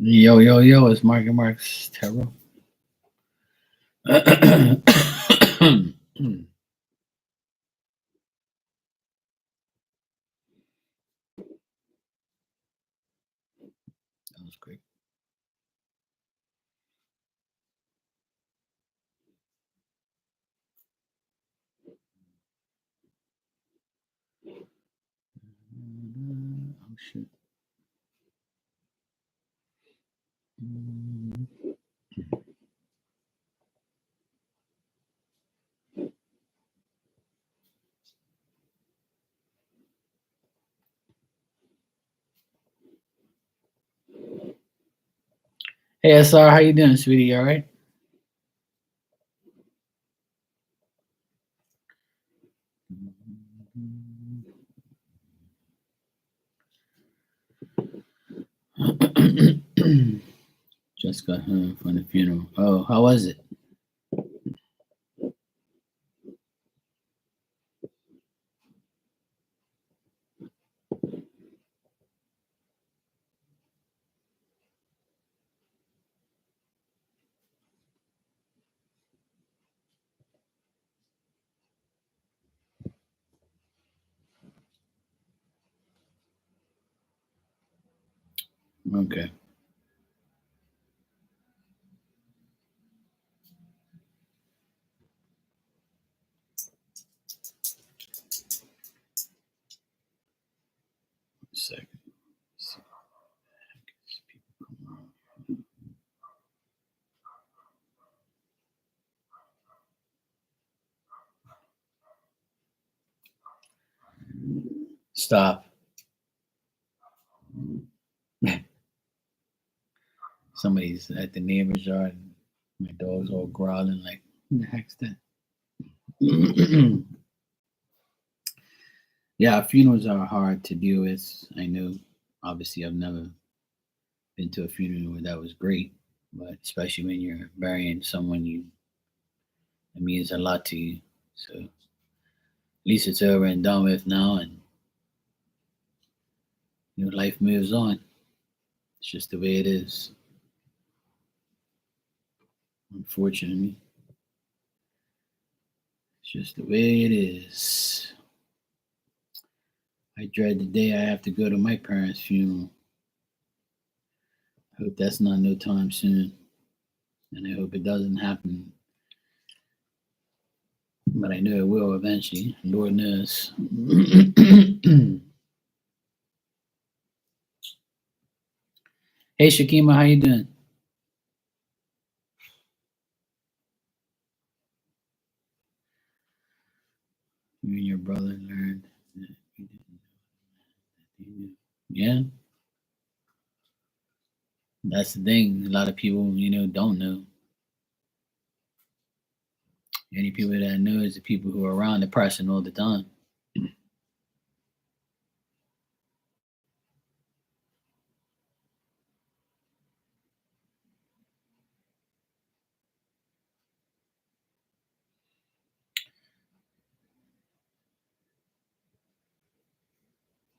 Yo, yo, yo, it's Mark and Mark's Tarot. That was great. Oh, shit. Hey, SR, how you doing, sweetie? All right? Just got home from the funeral. Oh, how was it? Okay. A second. Stop. Somebody's at the neighbor's yard. And my dog's all growling like, who the heck's that? Yeah, funerals are hard to deal with. I know. Obviously, I've never been to a funeral where that was great, but especially when you're burying someone it means a lot to you. So at least it's over and done with now, and life moves on. It's just the way it is, unfortunately. It's just the way it is. I dread the day I have to go to my parents' funeral. I hope that's not no time soon, and I hope it doesn't happen. But I know it will eventually. Lord knows. Hey Shakima, how you doing? You and your brother learned that you didn't know that they knew. Yeah, that's the thing. A lot of people, don't know. The only people that know is the people who are around the person all the time.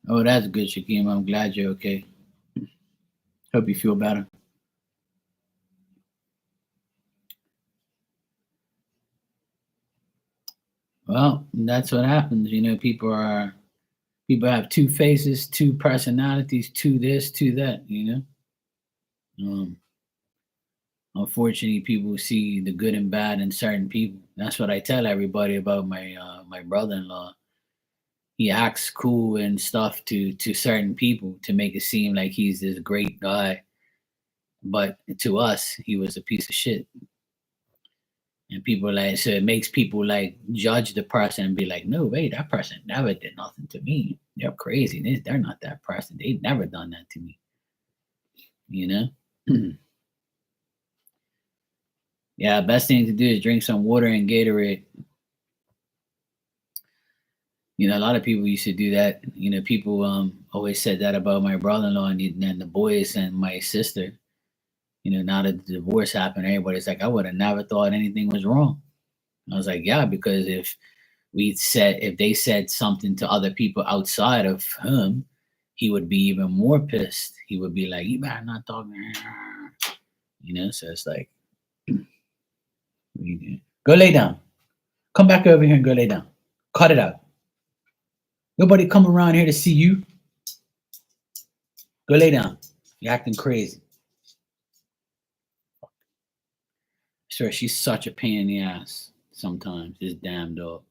Oh, that's good, Shakim. I'm glad you're okay. Hope you feel better. Well, that's what happens. People have two faces, two personalities, two this, two that. Um, Unfortunately, people see the good and bad in certain people. That's what I tell everybody about my brother-in-law. He acts cool and stuff to certain people to make it seem like he's this great guy, but to us, he was a piece of shit. And people like so it makes people like judge the person and be like, no, wait, that person never did nothing to me. They're crazy. They're not that person. They've never done that to me. You know? Yeah, best thing to do is drink some water and Gatorade. A lot of people used to do that. People always said that about my brother-in-law and the boys and my sister. Now that the divorce happened, everybody's like, I would have never thought anything was wrong. I was like, yeah, because if they said something to other people outside of him, he would be even more pissed. He would be like, "You better not talk," you know. So it's like, what do you do? Go lay down. Come back over here and go lay down. Cut it out. Nobody come around here to see you. Go lay down. You're acting crazy. Sure, she's such a pain in the ass sometimes. This damn dog.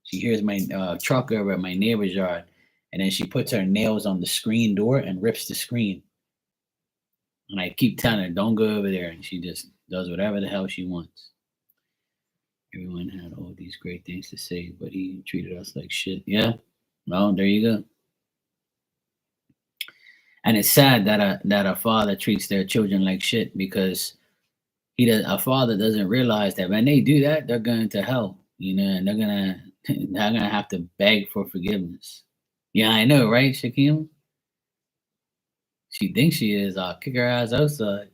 She hears my truck over at my neighbor's yard, and then she puts her nails on the screen door and rips the screen. And I keep telling her, don't go over there. And she just does whatever the hell she wants. Everyone had all these great things to say, but he treated us like shit. Yeah. Well, there you go. And it's sad that a father treats their children like shit because a father doesn't realize that when they do that, they're going to hell, you know, and they're gonna have to beg for forgiveness. Yeah, I know, right, Shakim? She thinks she is. I'll kick her ass outside.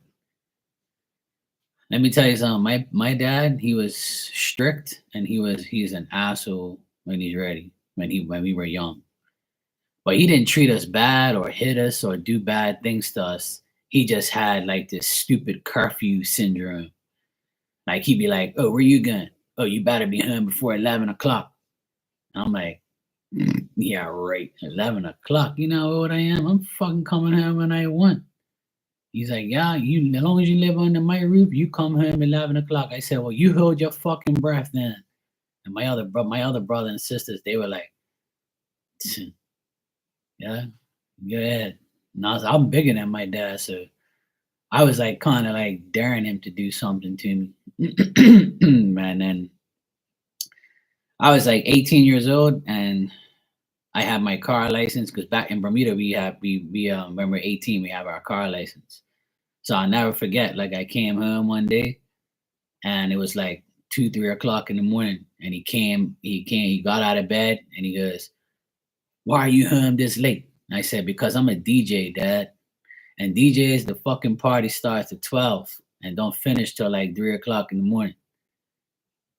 Let me tell you something. My dad, he was strict and he's an asshole when he's ready, when we were young. But he didn't treat us bad or hit us or do bad things to us. He just had like this stupid curfew syndrome. Like he'd be like, "Oh, where you going? Oh, you better be home before 11 o'clock." I'm like, yeah, right. 11 o'clock. You know what I am? I'm fucking coming home when I want. He's like, yeah, you as long as you live under my roof, you come home 11 o'clock. I said, well, you hold your fucking breath then. And my other brother and sisters, they were like, yeah, go ahead. And I'm bigger than my dad, so I was like kind of like daring him to do something to me. Man, and I was like 18 years old and I had my car license because back in Bermuda we when we're 18 we have our car license. So I'll never forget. Like I came home one day and it was like 2, 3 o'clock in the morning, and he got out of bed and he goes, "Why are you home this late?" And I said, "Because I'm a DJ, Dad, and DJs the fucking party starts at 12 and don't finish till like 3 o'clock in the morning.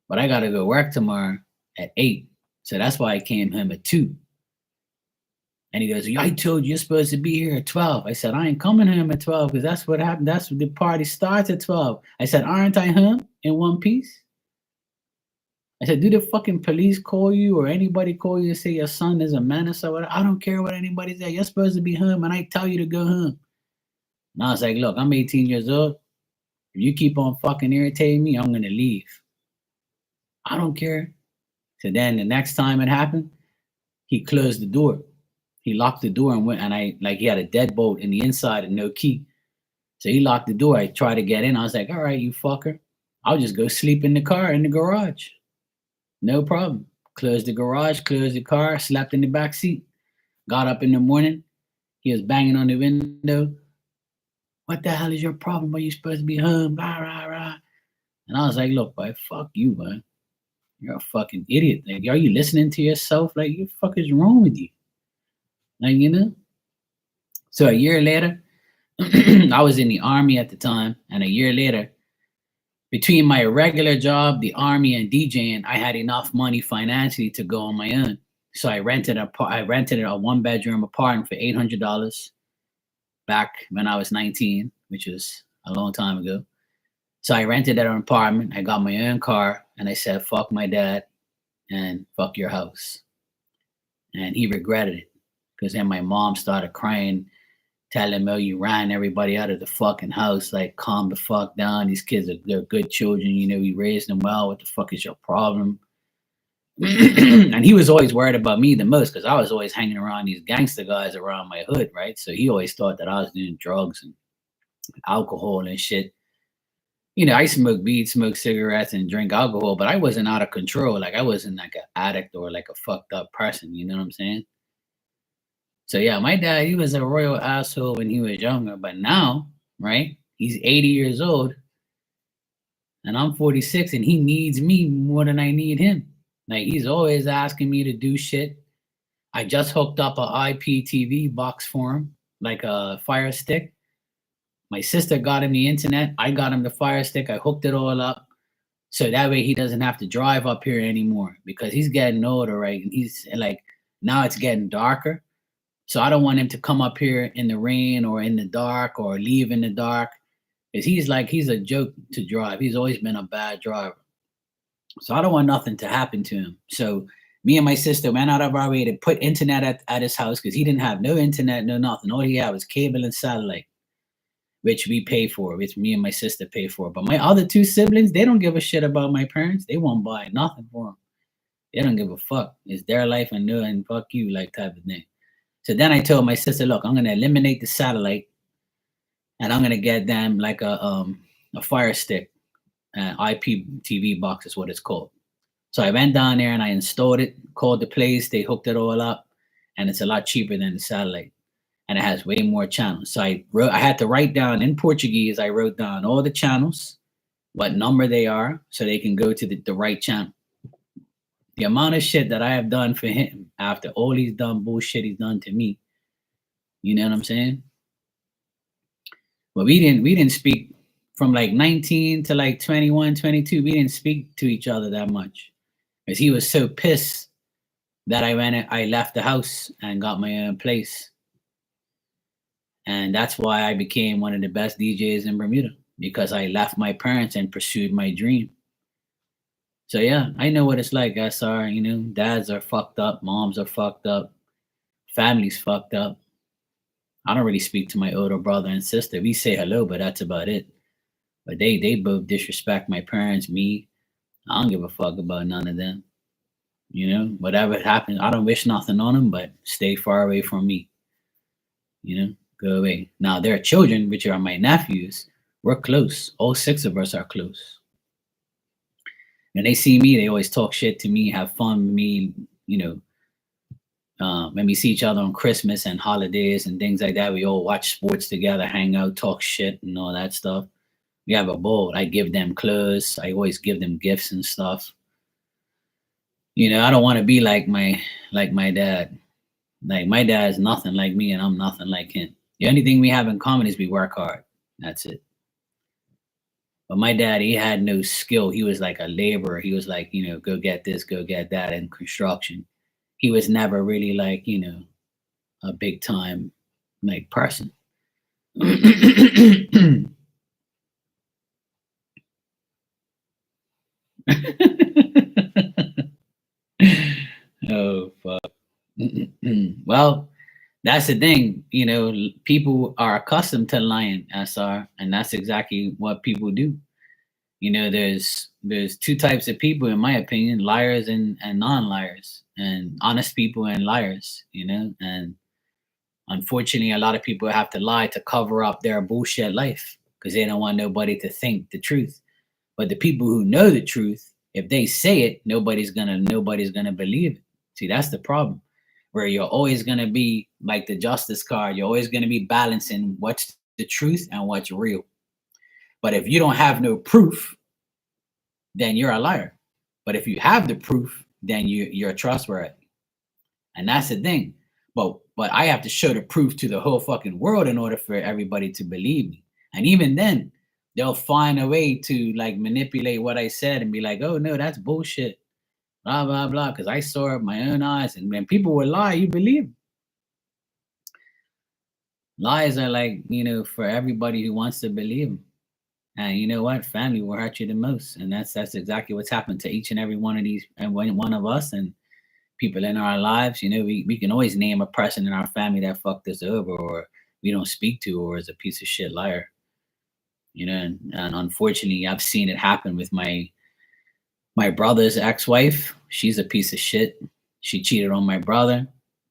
But I gotta go work tomorrow at 8, so that's why I came home at 2." And he goes, "I told you you're supposed to be here at 12." I said, "I ain't coming home at 12 because that's what happened. That's what the party starts at 12." I said, "Aren't I home in one piece?" I said, "Do the fucking police call you or anybody call you and say your son is a menace or whatever? I don't care what anybody says. You're supposed to be home and I tell you to go home." And I was like, "Look, I'm 18 years old. If you keep on fucking irritating me, I'm going to leave." "I don't care." So then the next time it happened, he closed the door. He locked the door and went, and he had a deadbolt in the inside and no key. So he locked the door. I tried to get in. I was like, "All right, you fucker. I'll just go sleep in the car in the garage. No problem." Closed the garage, closed the car, slept in the back seat. Got up in the morning. He was banging on the window. "What the hell is your problem? Are you supposed to be home?" Rah, rah, rah. And I was like, "Look, boy, fuck you, man. You're a fucking idiot. Like, are you listening to yourself? Like, what the fuck is wrong with you?" Like, you know? So a year later, I was in the army at the time, and a year later, between my regular job, the army, and DJing, I had enough money financially to go on my own. So I rented a 1 bedroom apartment for $800 back when I was 19, which was a long time ago. So I rented that apartment. I got my own car, and I said, "Fuck my dad and fuck your house." And he regretted it because then my mom started crying, telling him, "Oh, you ran everybody out of the fucking house. Like, calm the fuck down. These kids they're good children. You know, we raised them well. What the fuck is your problem?" And he was always worried about me the most because I was always hanging around these gangster guys around my hood, right? So he always thought that I was doing drugs and alcohol and shit. You know, I smoke weed, smoke cigarettes, and drink alcohol, but I wasn't out of control. Like I wasn't like an addict or like a fucked up person. You know what I'm saying? So yeah, my dad, he was a royal asshole when he was younger, but now, right? He's 80 years old and I'm 46 and he needs me more than I need him. Like he's always asking me to do shit. I just hooked up a IPTV box for him, like a Fire Stick. My sister got him the internet. I got him the Fire Stick. I hooked it all up. So that way he doesn't have to drive up here anymore because he's getting older, right? And he's like, now it's getting darker. So I don't want him to come up here in the rain or in the dark or leave in the dark. Because he's a joke to drive. He's always been a bad driver. So I don't want nothing to happen to him. So me and my sister went out of our way to put internet at his house because he didn't have no internet, no nothing. All he had was cable and satellite, which we pay for, which me and my sister pay for. But my other two siblings, they don't give a shit about my parents. They won't buy nothing for them. They don't give a fuck. It's their life and no, and fuck you, like type of thing. So then I told my sister, look, I'm gonna eliminate the satellite, and I'm gonna get them like a Fire Stick, IPTV box is what it's called. So I went down there and I installed it, called the place, they hooked it all up, and it's a lot cheaper than the satellite, and it has way more channels. So I had to write down in Portuguese. I wrote down all the channels, what number they are, so they can go to the right channel. The amount of shit that I have done for him after all he's done bullshit he's done to me, you know what I'm saying? But we didn't speak from like 19 to like 21, 22. We didn't speak to each other that much because he was so pissed that I left the house and got my own place. And that's why I became one of the best DJs in Bermuda, because I left my parents and pursued my dream. So yeah, I know what it's like, SR. You know, dads are fucked up, moms are fucked up, family's fucked up. I don't really speak to my older brother and sister. We say hello, but that's about it. But they both disrespect my parents, me. I don't give a fuck about none of them. You know, whatever happens, I don't wish nothing on them, but stay far away from me. You know, go away. Now their children, which are my nephews, we're close. All six of us are close. When they see me, they always talk shit to me, have fun with me, you know. When we see each other on Christmas and holidays and things like that, we all watch sports together, hang out, talk shit and all that stuff. We have a ball. I give them clothes. I always give them gifts and stuff. You know, I don't want to be like my dad. Like my dad is nothing like me and I'm nothing like him. The only thing we have in common is we work hard. That's it. But my dad, he had no skill. He was like a laborer. He was like, you know, go get this, go get that in construction. He was never really like, you know, a big time like person. Oh fuck. Well, that's the thing, you know, people are accustomed to lying, SR, and that's exactly what people do. You know, there's two types of people, in my opinion: liars and non-liars, and honest people and liars. You know, and unfortunately, a lot of people have to lie to cover up their bullshit life because they don't want nobody to think the truth. But the people who know the truth, if they say it, nobody's gonna believe it. See, that's the problem. Where you're always gonna be like the justice card. You're always gonna be balancing what's the truth and what's real. But if you don't have no proof, then you're a liar. But if you have the proof, then you're trustworthy. And that's the thing. But I have to show the proof to the whole fucking world in order for everybody to believe me. And even then, they'll find a way to like manipulate what I said and be like, oh no, that's bullshit. Blah blah blah. Because I saw it with my own eyes. And when people will lie, you believe them. Lies are like, you know, for everybody who wants to believe them. And you know what? Family will hurt you the most. And that's exactly what's happened to each and every one of these and one of us and people in our lives. You know, we can always name a person in our family that fucked us over or we don't speak to or is a piece of shit liar. You know, and unfortunately I've seen it happen with my brother's ex-wife. She's a piece of shit. She cheated on my brother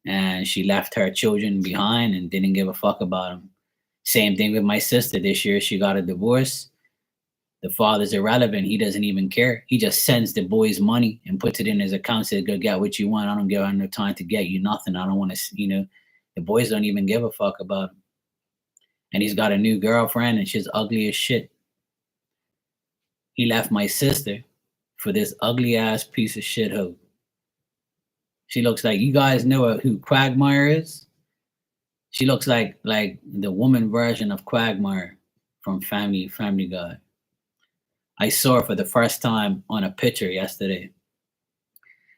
and she left her children behind and didn't give a fuck about them. Same thing with my sister. This year she got a divorce. The father's irrelevant. He doesn't even care. He just sends the boys money and puts it in his account, says, go get what you want. I don't give no time to get you nothing. I don't want to, you know, the boys don't even give a fuck about him. And he's got a new girlfriend and she's ugly as shit. He left my sister for this ugly ass piece of shit hoe. She looks like, you guys know who Quagmire is? She looks like the woman version of Quagmire from Family Guy. I saw her for the first time on a picture yesterday.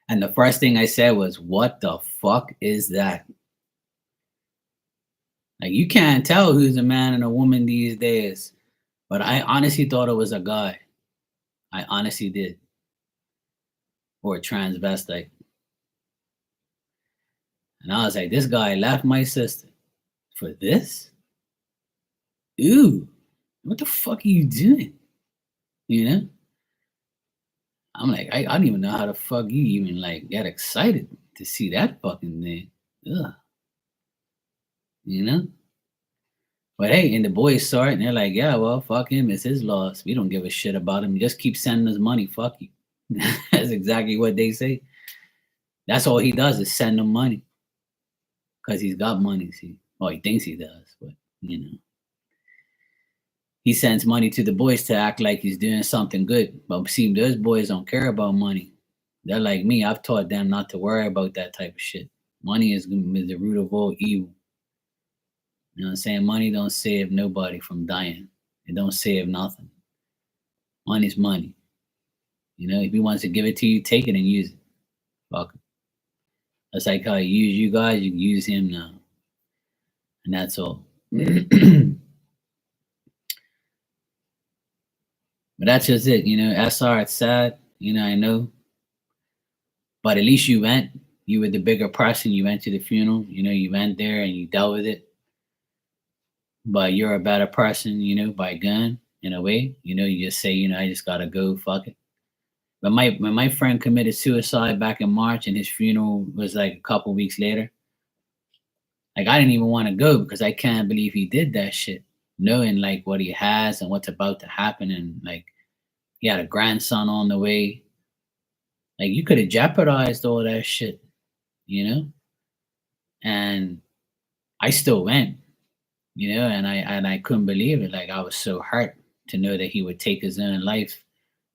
And the first thing I said was, what the fuck is that? Like you can't tell who's a man and a woman these days. But I honestly thought it was a guy. I honestly did. Or a transvestite. And I was like, this guy left my sister for this? Ooh, what the fuck are you doing? You know? I'm like, I don't even know how the fuck you even like get excited to see that fucking thing. Ugh. You know? But hey, and the boys saw it and they're like, yeah, well, fuck him. It's his loss. We don't give a shit about him. Just keep sending us money. Fuck you. That's exactly what they say. That's all he does is send them money. Because he's got money, see. Well, he thinks he does, but you know. He sends money to the boys to act like he's doing something good. But see, those boys don't care about money. They're like me. I've taught them not to worry about that type of shit. Money is the root of all evil. You know what I'm saying? Money don't save nobody from dying. It don't save nothing. Money's money. You know, if he wants to give it to you, take it and use it. Fuck it. That's like how he used you guys, you can use him now. And that's all. But that's just it, you know. SR, it's sad, you know, I know. But at least you went. You were the bigger person. You went to the funeral, you know, you went there and you dealt with it. But you're a better person, you know, by gun in a way. You know, you just say, you know, I just gotta go, fuck it. But when my friend committed suicide back in March and his funeral was like a couple weeks later, like I didn't even want to go because I can't believe he did that shit, knowing like what he has and what's about to happen, and like he had a grandson on the way. Like you could have jeopardized all that shit, you know. And I still went, you know, and I couldn't believe it. Like I was so hurt to know that he would take his own life,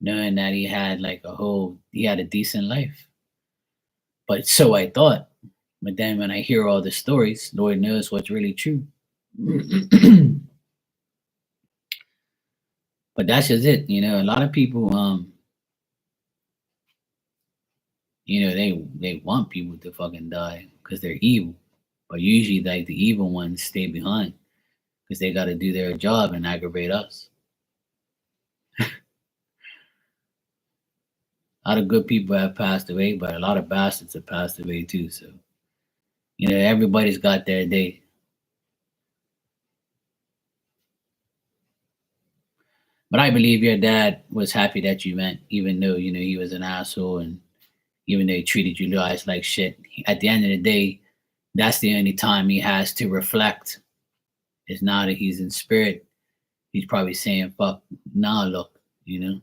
knowing that he had like he had a decent life. But so I thought. But then when I hear all the stories, Lord knows what's really true. But that's just it, you know. A lot of people, you know, they want people to fucking die because they're evil. But usually, like the evil ones stay behind because they got to do their job and aggravate us. A lot of good people have passed away, but a lot of bastards have passed away too. So, you know, everybody's got their day. But I believe your dad was happy that you went, even though, you know, he was an asshole and even though he treated you guys like shit. At the end of the day, that's the only time he has to reflect. It's now that he's in spirit. He's probably saying, fuck, nah, look, you know.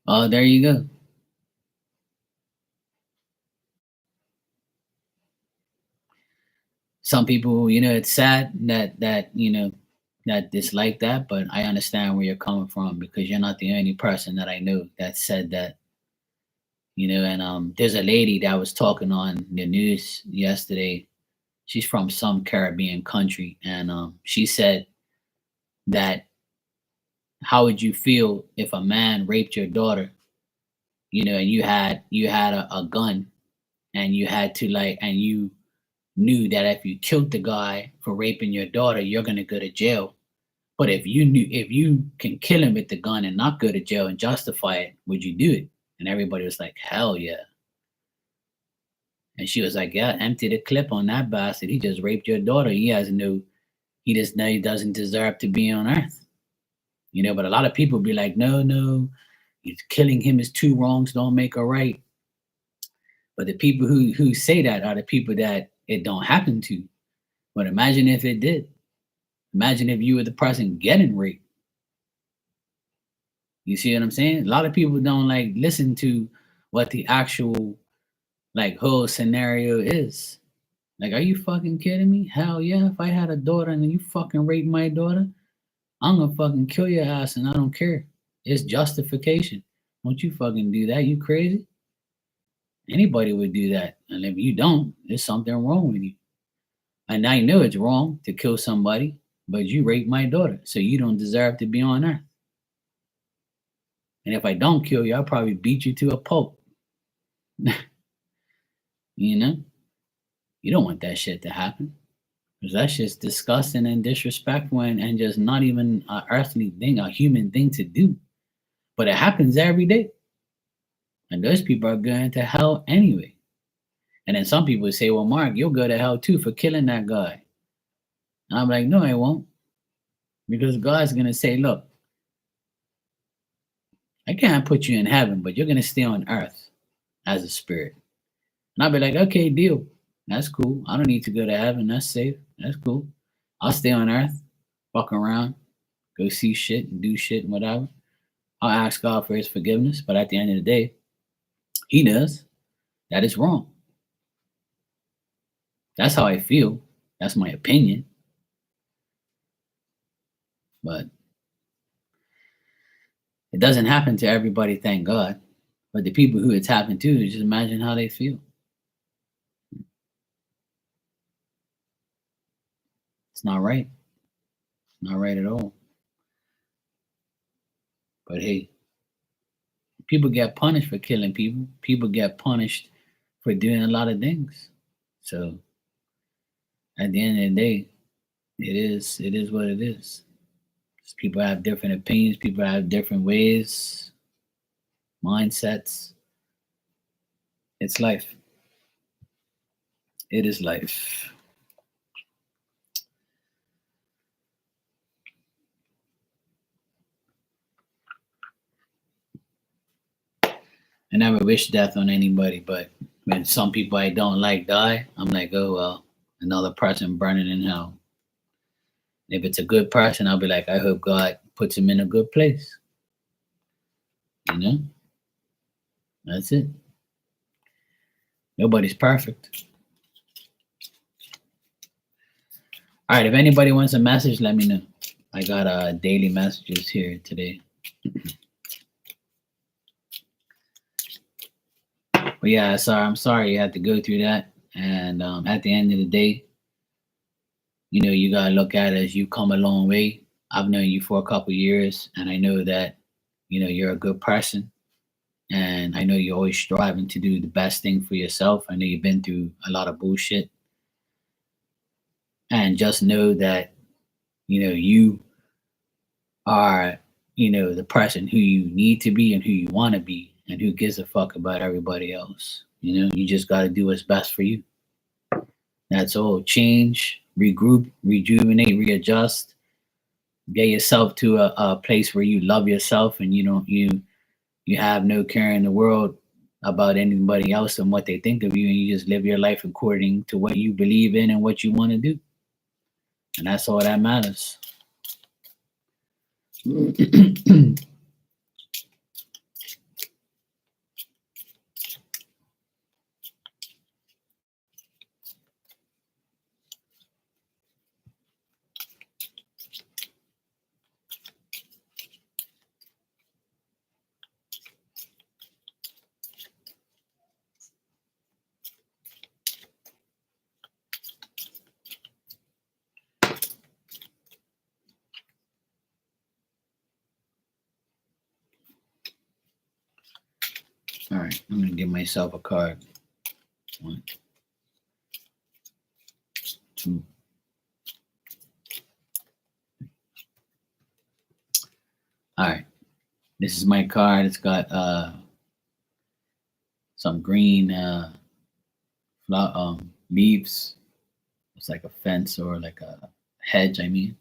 Oh, there you go. Some people, you know, it's sad that you know that dislike that, but I understand where you're coming from because you're not the only person that I know that said that, you know. And there's a lady that was talking on the news yesterday. She's from some Caribbean country, and she said that how would you feel if a man raped your daughter, you know, and you had a gun and you had to like and you knew that if you killed the guy for raping your daughter, you're gonna go to jail. But if you can kill him with the gun and not go to jail and justify it, would you do it? And everybody was like, hell yeah. And she was like, yeah, empty the clip on that bastard. He just raped your daughter. He just know he doesn't deserve to be on earth. You know, but a lot of people be like, no, no, he's killing him is two wrongs, don't make a right. But the people who say that are the people that it don't happen to. But imagine if it did. Imagine if you were the person getting raped. You see what I'm saying? A lot of people don't like listen to what the actual like whole scenario is. Like, are you fucking kidding me? Hell yeah! If I had a daughter and you fucking rape my daughter, I'm gonna fucking kill your ass, and I don't care. It's justification. Don't you fucking do that? You crazy? Anybody would do that, and if you don't, there's something wrong with you. And I know it's wrong to kill somebody, but you raped my daughter, so you don't deserve to be on earth. And if I don't kill you, I'll probably beat you to a pulp. You know, you don't want that shit to happen because that shit's disgusting and disrespectful and just not even a earthly thing, a human thing to do. But it happens every day, and those people are going to hell anyway. And then some people say, "Well, Mark, you'll go to hell too for killing that guy." And I'm like, "No, I won't," because God's gonna say, "Look, I can't put you in heaven, but you're gonna stay on earth as a spirit." And I'll be like, "Okay, deal. That's cool. I don't need to go to heaven. That's safe. That's cool. I'll stay on earth, walk around, go see shit and do shit and whatever. I'll ask God for his forgiveness, but at the end of the day, he does. That is wrong. That's how I feel. That's my opinion. But it doesn't happen to everybody, thank God. But the people who it's happened to, just imagine how they feel. It's not right. Not right at all. But hey, people get punished for killing people. People get punished for doing a lot of things. So at the end of the day, it is what it is. People have different opinions, people have different ways, mindsets. It's life. It is life. I never wish death on anybody, but when some people I don't like die, I'm like, oh well, another person burning in hell. If it's a good person, I'll be like, I hope God puts him in a good place. You know? That's it. Nobody's perfect. All right, if anybody wants a message, let me know. I got daily messages here today. But yeah, I'm sorry you had to go through that. And at the end of the day, you gotta look at it as you come a long way. I've known you for a couple years, and I know that you're a good person, and I know you're always striving to do the best thing for yourself. I know you've been through a lot of bullshit, and just know that you are the person who you need to be and who you want to be, and who gives a fuck about everybody else. You just got to do what's best for you. That's all. Change, regroup, rejuvenate, readjust, get yourself to a place where you love yourself, and you have no care in the world about anybody else and what they think of you, and you just live your life according to what you believe in and what you want to do, and that's all that matters. All right, I'm gonna give myself a card. 1, 2. All right, this is my card. It's got some green leaves. It's like a fence or like a hedge, I mean.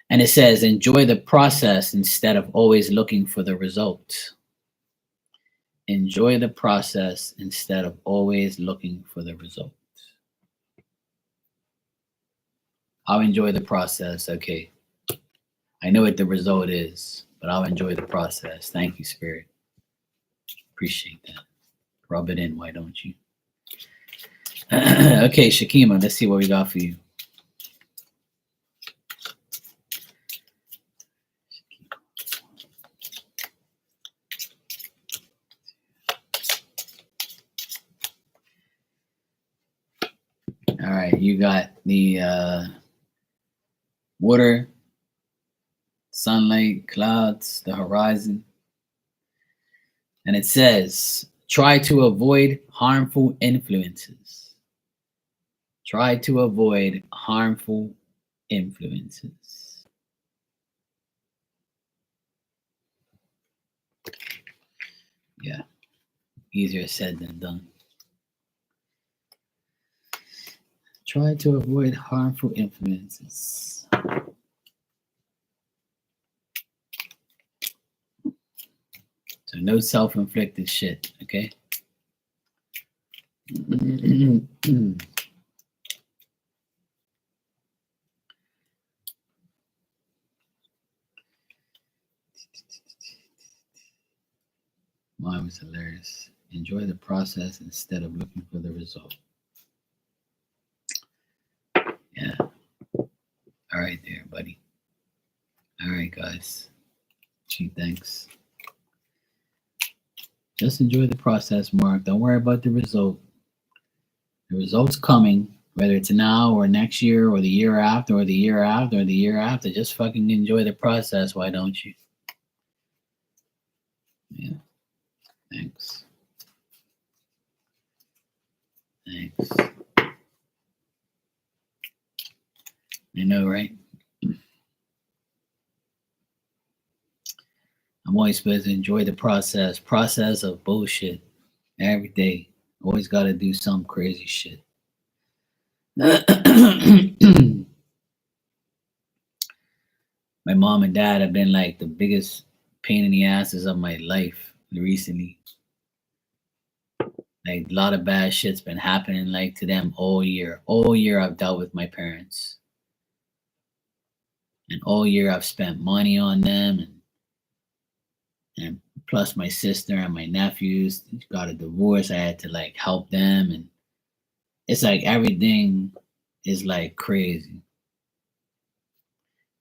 And it says, enjoy the process instead of always looking for the result. Enjoy the process instead of always looking for the result. I'll enjoy the process. Okay. I know what the result is, but I'll enjoy the process. Thank you, Spirit. Appreciate that. Rub it in, why don't you? Okay, Shakima, let's see what we got for you. All right, you got the water, sunlight, clouds, the horizon. And it says, Try to avoid harmful influences. Try to avoid harmful influences. Yeah, easier said than done. Try to avoid harmful influences. So no self-inflicted shit, okay? Mine was hilarious. Enjoy the process instead of looking for the result. Yeah. All right there, buddy. All right, guys. Gee, thanks. Just enjoy the process, Mark. Don't worry about the result. The result's coming, whether it's now or next year or the year after or the year after or the year after. Just fucking enjoy the process. Why don't you? Yeah. Thanks. Thanks. I know, right? I'm always supposed to enjoy the process. Process of bullshit. Every day. Always got to do some crazy shit. My mom and dad have been like the biggest pain in the asses of my life recently. Like a lot of bad shit's been happening like to them all year. All year I've dealt with my parents. And all year I've spent money on them and plus my sister and my nephews got a divorce. I had to like help them and it's like everything is like crazy.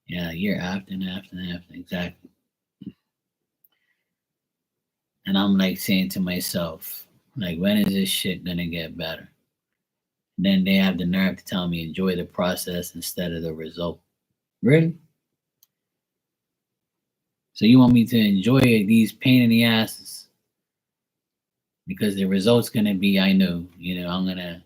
Yeah, year after and after and after, exactly. And I'm like saying to myself, like, when is this shit gonna get better? And then they have the nerve to tell me enjoy the process instead of the result. Really? So you want me to enjoy these pain in the asses because the result's gonna be, I know, I'm gonna,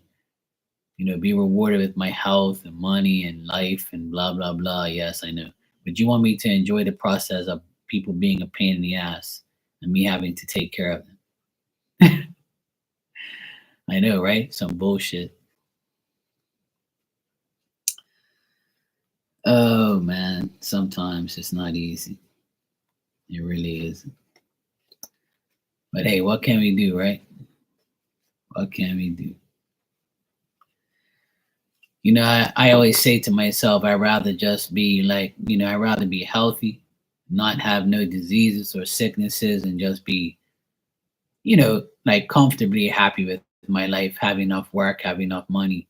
be rewarded with my health and money and life and blah blah blah. Yes, I know. But you want me to enjoy the process of people being a pain in the ass and me having to take care of them. I know, right? Some bullshit. Oh man, sometimes it's not easy. It really isn't. But hey, what can we do, right? What can we do? I always say to myself, I'd rather just be like, I'd rather be healthy, not have no diseases or sicknesses, and just be, like comfortably happy with my life, have enough work, have enough money,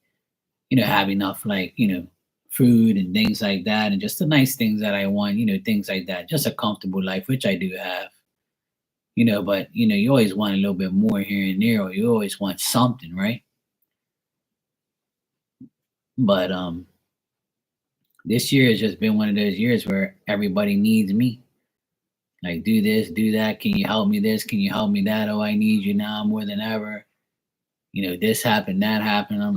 have enough, like, food and things like that, and just the nice things that I want, things like that. Just a comfortable life, which I do have, but, you always want a little bit more here and there, or you always want something, right? But, this year has just been one of those years where everybody needs me. Like, do this, do that. Can you help me this? Can you help me that? Oh, I need you now more than ever. This happened, that happened. I'm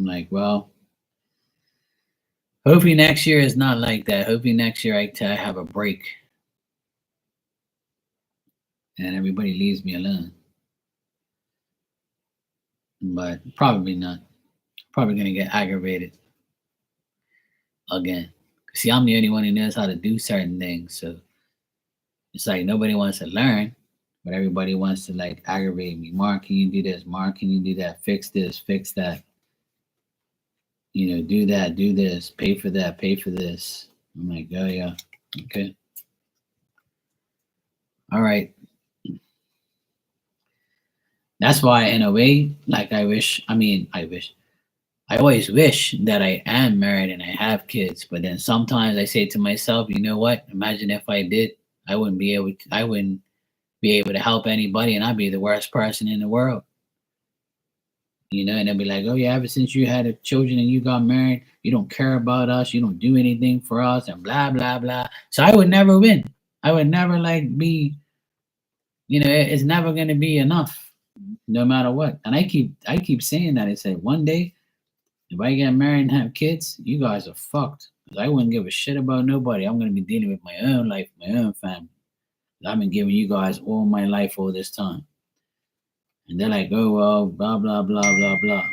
like, well, hopefully next year is not like that. Hopefully next year I have a break and everybody leaves me alone. But probably not. Probably gonna get aggravated again. See, I'm the only one who knows how to do certain things, so it's like nobody wants to learn, but everybody wants to like aggravate me. Mark, can you do this? Mark, can you do that? Fix this, fix that. Do that, do this, pay for that, pay for this. I'm like, oh yeah, okay. All right. That's why in a way, like I always wish that I am married and I have kids, but then sometimes I say to myself, you know what? Imagine if I did, I wouldn't be able to help anybody and I'd be the worst person in the world. And they'll be like, oh yeah, ever since you had children and you got married, you don't care about us, you don't do anything for us, and blah blah blah. So I would never win. I would never like be It's never going to be enough, no matter what. And I keep saying that. I said one day, if I get married and have kids, you guys are fucked. 'Cause I wouldn't give a shit about nobody. I'm going to be dealing with my own life, my own family. I've been giving you guys all my life all this time. And they're like, oh, well, blah, blah, blah, blah, blah.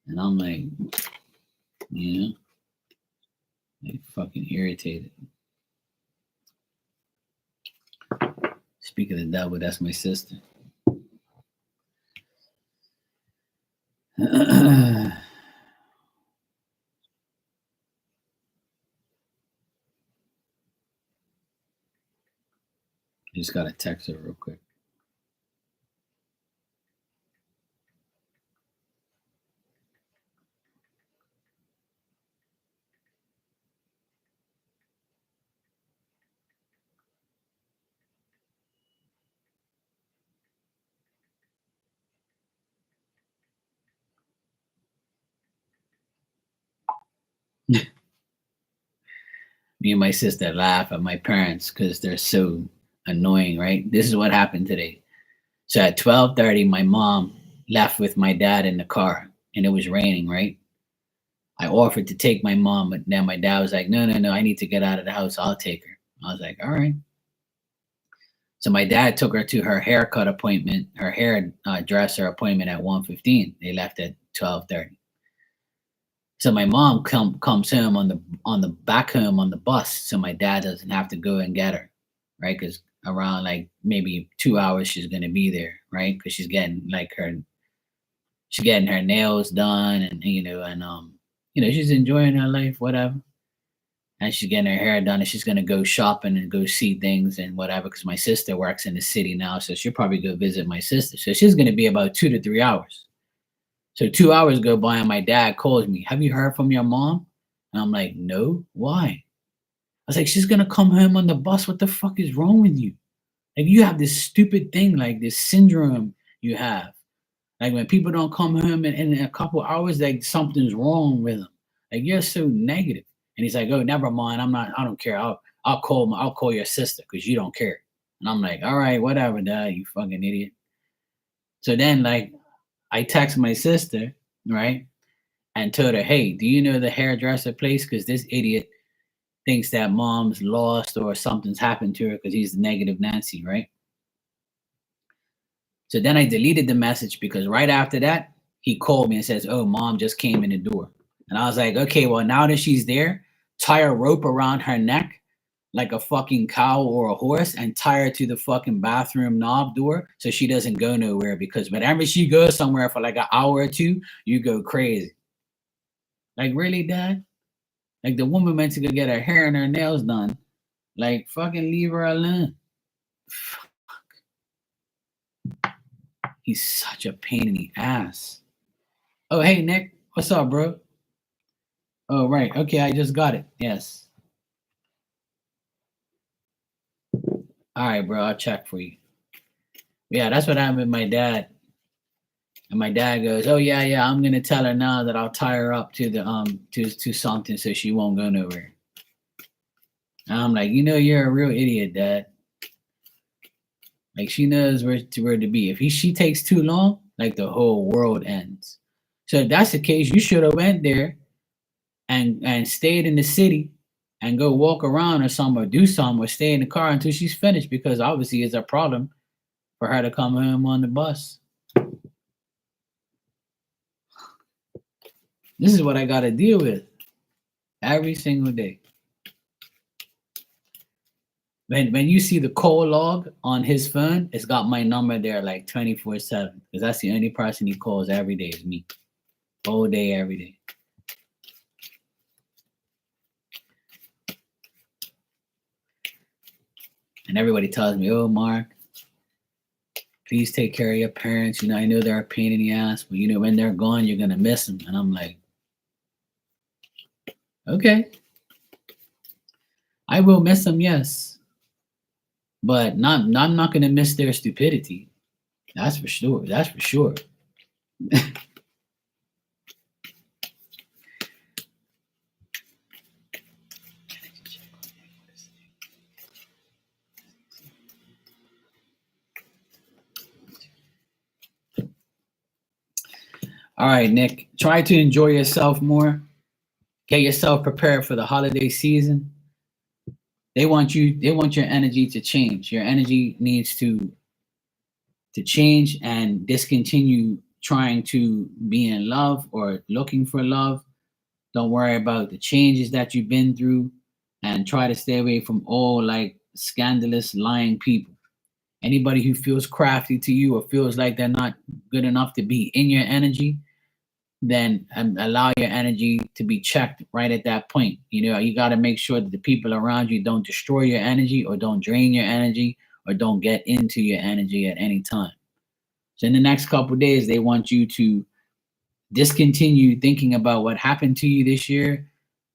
And I'm like, you know, like fucking irritated. Speaking of the devil, that's my sister. Just got to text her real quick. Me and my sister laugh at my parents because they're so annoying, right? This is what happened today. So at 12:30, my mom left with my dad in the car and it was raining, right? I offered to take my mom, but then my dad was like, no, no, no, I need to get out of the house. I'll take her. I was like, all right. So my dad took her to her haircut appointment, her hair dresser appointment at 1:15. They left at 12:30. So my mom comes home on the back home on the bus, so my dad doesn't have to go and get her, right? Because around like maybe 2 hours she's gonna be there, right? Because she's getting her nails done, and she's enjoying her life, whatever. And she's getting her hair done, and she's gonna go shopping and go see things and whatever. Because my sister works in the city now, so she'll probably go visit my sister. So she's gonna be about 2 to 3 hours. So 2 hours go by and my dad calls me. Have you heard from your mom? And I'm like, no. Why? I was like, she's gonna come home on the bus. What the fuck is wrong with you? Like you have this stupid thing, like this syndrome you have. Like when people don't come home in a couple hours, like something's wrong with them. Like you're so negative. And he's like, oh, never mind. I don't care. I'll call your sister because you don't care. And I'm like, all right, whatever, dad, you fucking idiot. So then like I text my sister, right? And told her, hey, do you know the hairdresser place? Because this idiot thinks that mom's lost or something's happened to her because he's the negative Nancy, right? So then I deleted the message because right after that, he called me and says, oh, mom just came in the door. And I was like, okay, well, now that she's there, tie a rope around her neck like a fucking cow or a horse and tie her to the fucking bathroom knob door so she doesn't go nowhere because whenever she goes somewhere for like an hour or two, you go crazy. Like, really, dad? Like the woman meant to go get her hair and her nails done. Like fucking leave her alone. He's such a pain in the ass. Oh, hey Nick, what's up, bro? Oh, right. Okay, I just got it. Yes. All right, bro. I'll check for you. Yeah, that's what happened with my dad. And my dad goes, "Oh yeah, yeah. I'm gonna tell her now that I'll tie her up to the to something so she won't go nowhere." And I'm like, you're a real idiot, dad. Like she knows where to be. If she takes too long, like the whole world ends. So if that's the case, you should have went there and stayed in the city and go walk around or something or do something or stay in the car until she's finished because obviously it's a problem for her to come home on the bus. This is what I got to deal with every single day. When you see the call log on his phone, it's got my number there like 24/7 because that's the only person he calls every day is me. All day, every day. And everybody tells me, oh, Mark, please take care of your parents. I know they're a pain in the ass, but when they're gone, you're going to miss them. And I'm like, okay, I will miss them, yes. But I'm not going to miss their stupidity. That's for sure. That's for sure. All right, Nick. Try to enjoy yourself more. Get yourself prepared for the holiday season. They want your energy to change. Your energy needs to change and discontinue trying to be in love or looking for love. Don't worry about the changes that you've been through and try to stay away from all like scandalous lying people. Anybody who feels crafty to you or feels like they're not good enough to be in your energy, then allow your energy to be checked right at that point. You know, you got to make sure that the people around you don't destroy your energy or don't drain your energy or don't get into your energy at any time. So in the next couple of days, they want you to discontinue thinking about what happened to you this year,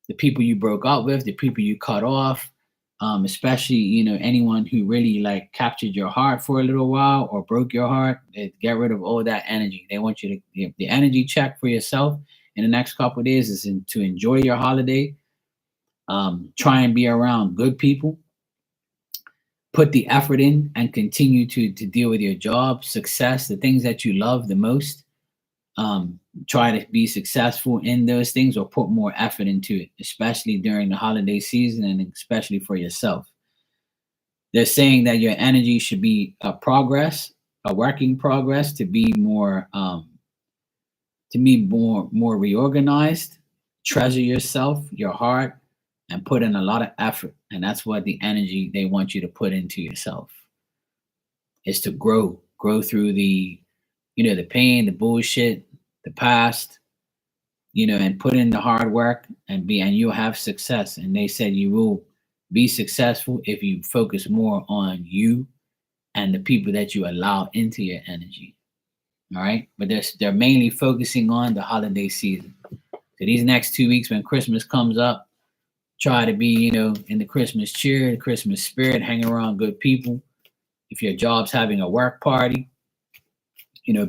the people you broke up with, the people you cut off, especially anyone who really like captured your heart for a little while or broke your heart. They get rid of all that energy. They want you to the energy check for yourself in the next couple of days is to enjoy your holiday. Try and be around good people. Put the effort in and continue to deal with your job, success, the things that you love the most. Try to be successful in those things or put more effort into it, especially during the holiday season and especially for yourself. They're saying that your energy should be a progress, a working progress to be more reorganized, treasure yourself, your heart, and put in a lot of effort. And that's what the energy they want you to put into yourself is to grow through the pain, the bullshit, the past, and put in the hard work and you'll have success. And they said you will be successful if you focus more on you and the people that you allow into your energy. All right. But they're mainly focusing on the holiday season. So these next 2 weeks when Christmas comes up, try to be, in the Christmas cheer, the Christmas spirit, hang around good people. If your job's having a work party,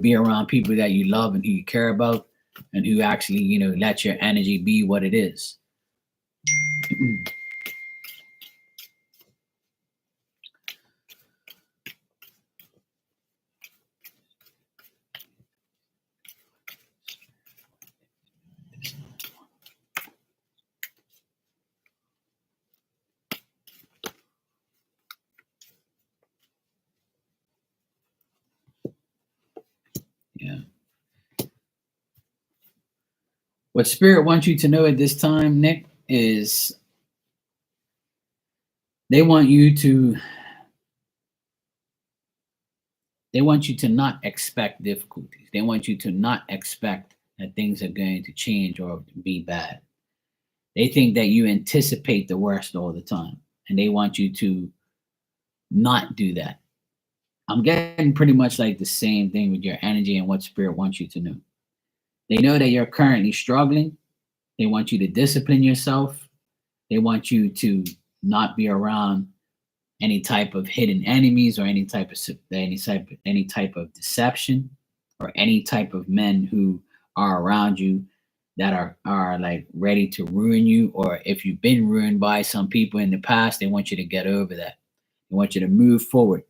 be around people that you love and who you care about and who actually, let your energy be what it is. Yeah. What Spirit wants you to know at this time, Nick, is they want you to not expect difficulties. They want you to not expect that things are going to change or be bad. They think that you anticipate the worst all the time, and they want you to not do that. I'm getting pretty much like the same thing with your energy and what Spirit wants you to know. They know that you're currently struggling. They want you to discipline yourself. They want you to not be around any type of hidden enemies or any type of deception or any type of men who are around you that are like ready to ruin you, or if you've been ruined by some people in the past, they want you to get over that. They want you to move forward.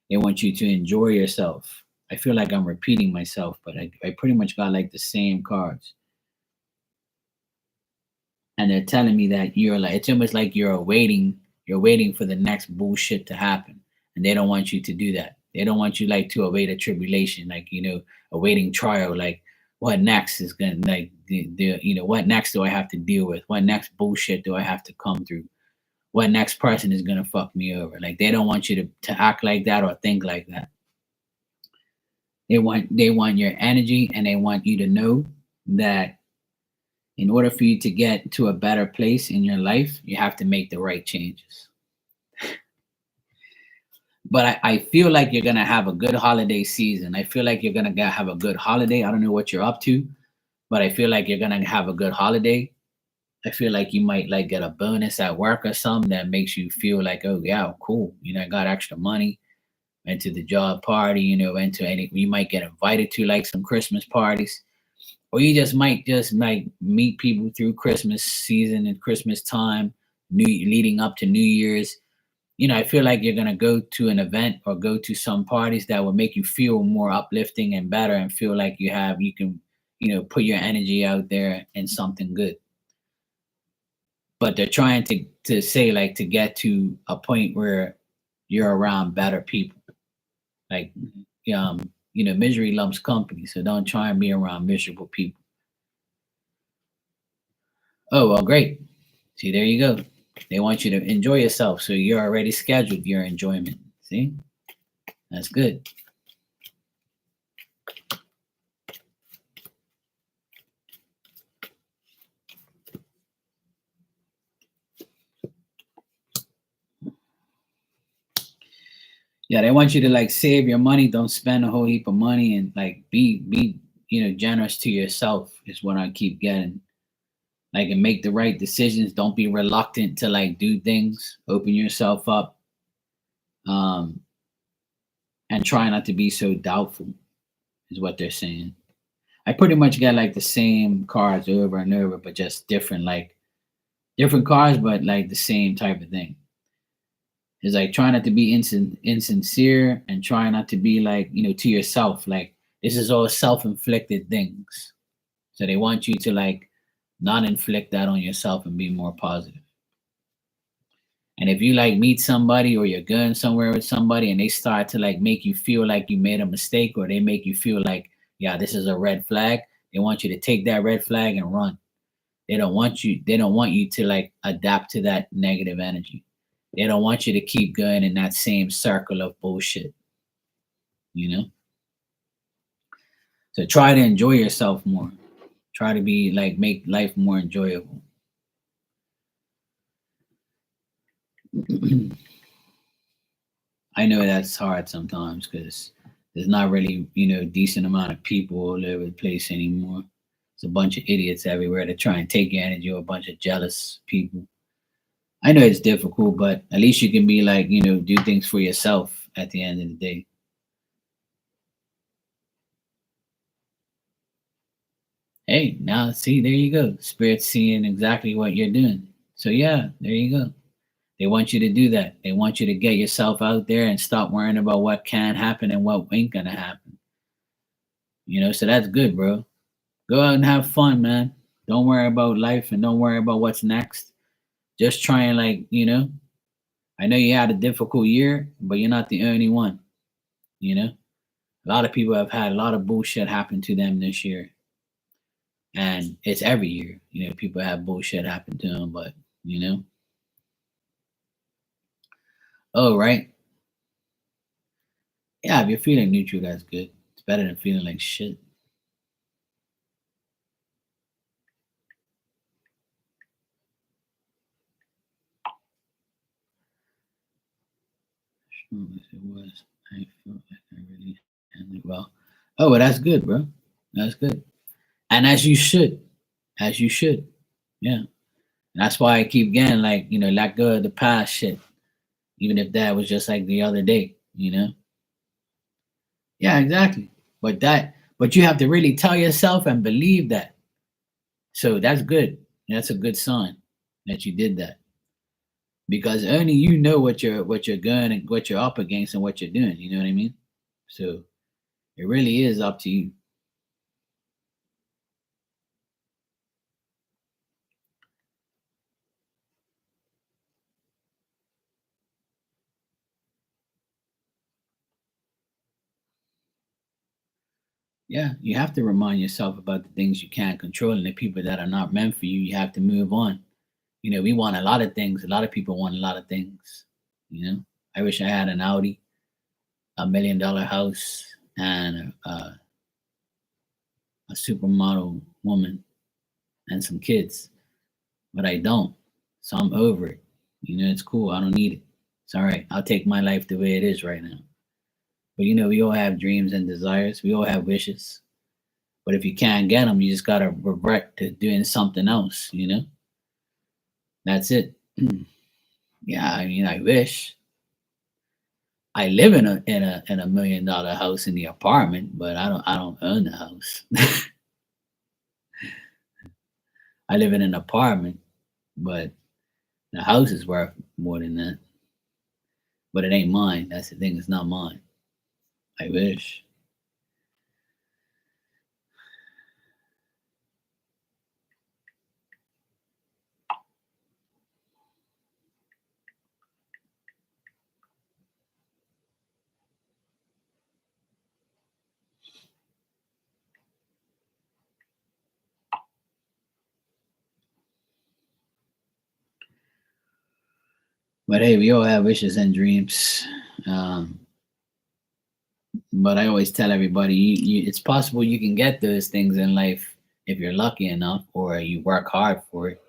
They want you to enjoy yourself. I feel like I'm repeating myself, but I pretty much got like the same cards. And they're telling me that you're like, it's almost like you're waiting for the next bullshit to happen. And they don't want you to do that. They don't want you like to await a tribulation, like, awaiting trial, like what next is gonna like what next do I have to deal with? What next bullshit do I have to come through? What next person is gonna fuck me over? Like they don't want you to act like that or think like that. They want your energy and they want you to know that in order for you to get to a better place in your life, you have to make the right changes. But I feel like you're gonna have a good holiday season. I feel like you're gonna have a good holiday. I don't know what you're up to, but I feel like you're gonna have a good holiday. I feel like you might like get a bonus at work or something that makes you feel like, oh yeah, cool. I got extra money. Went to the job party, went to any. You might get invited to like some Christmas parties, or you just might like meet people through Christmas season and Christmas time, leading up to New Year's. I feel like you're gonna go to an event or go to some parties that will make you feel more uplifting and better, and feel like you put your energy out there in something good. But they're trying to say, like, to get to a point where you're around better people. Like, misery loves company, so don't try and be around miserable people. Oh, well, great. See, there you go. They want you to enjoy yourself, so you're already scheduled your enjoyment. See, that's good. Yeah, they want you to, like, save your money, don't spend a whole heap of money, and, like, be generous to yourself is what I keep getting. Like, and make the right decisions. Don't be reluctant to, like, do things. Open yourself up, um, and try not to be so doubtful. Is what they're saying. I pretty much get, like, the same cards over and over, but just different, like, different cards, but, like, the same type of thing. Is like, try not to be insincere, and try not to be, like, to yourself. Like, this is all self-inflicted things. So they want you to, like, not inflict that on yourself and be more positive. And if you, like, meet somebody, or you're going somewhere with somebody, and they start to, like, make you feel like you made a mistake, or they make you feel like, yeah, this is a red flag, they want you to take that red flag and run. They don't want you to, like, adapt to that negative energy. They don't want you to keep going in that same circle of bullshit, you know? So try to enjoy yourself more. Try to be, like, make life more enjoyable. I know that's hard sometimes, because there's not really, decent amount of people all over the place anymore. It's a bunch of idiots everywhere to try and take your energy, or a bunch of jealous people. I know it's difficult, but at least you can be, like, do things for yourself at the end of the day. Hey, now see, there you go. Spirit's seeing exactly what you're doing. So yeah, there you go. They want you to do that. They want you to get yourself out there and stop worrying about what can happen and what ain't gonna happen. So that's good, bro. Go out and have fun, man. Don't worry about life, and don't worry about what's next. Just try and, like, I know you had a difficult year, but you're not the only one. You know, a lot of people have had a lot of bullshit happen to them this year, and it's every year. People have bullshit happen to them, but you know, oh right, yeah. If you're feeling neutral, that's good. It's better than feeling like shit. Sure as it was, I felt like I really handled it well. Oh, well, that's good, bro. That's good, and as you should, as you should. Yeah, and that's why I keep getting, like, let go of the past shit, even if that was just like the other day. Yeah, exactly. But you have to really tell yourself and believe that. So that's good. That's a good sign that you did that, because only you know what you're going and what you're up against and what you're doing. You know what I mean? So it really is up to you. Yeah, you have to remind yourself about the things you can't control, and the people that are not meant for you. You have to move on. We want a lot of things. A lot of people want a lot of things. I wish I had an Audi, $1 million house, and a supermodel woman, and some kids, but I don't. So I'm over it. It's cool. I don't need it. It's all right. I'll take my life the way it is right now. But we all have dreams and desires. We all have wishes. But if you can't get them, you just gotta regret to doing something else. That's it. Yeah, I mean, I wish. I live in a $1 million house in the apartment, but I don't own the house. I live in an apartment, but the house is worth more than that. But it ain't mine. That's the thing. It's not mine. I wish. But hey, we all have wishes and dreams. Um, but I always tell everybody, it's possible you can get those things in life if you're lucky enough or you work hard for it.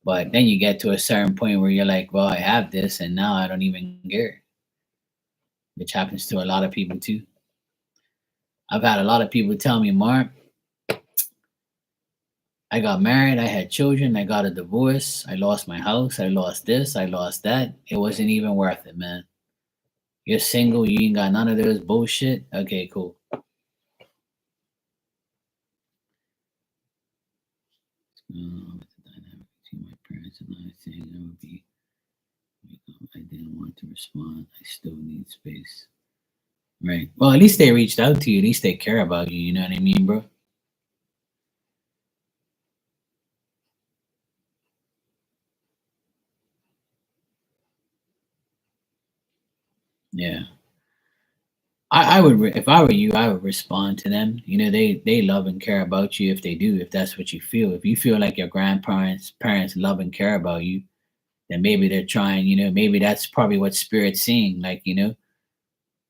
But then you get to a certain point where you're like, well, I have this and now I don't even care, which happens to a lot of people too. I've had a lot of people tell me, Mark, I got married, I had children, I got a divorce, I lost my house, I lost this, I lost that. It wasn't even worth it, man. You're single, you ain't got none of those bullshit. Okay, cool. With the dynamic between my parents and I saying I would be, I didn't want to respond. I still need space. Right. Well, at least they reached out to you. At least they care about you. You know what I mean, bro? Yeah. I would, if I were you, I would respond to them. You know, they love and care about you if they do, if that's what you feel. If you feel like your grandparents, parents love and care about you, then maybe they're trying, maybe that's probably what spirit's seeing. Like,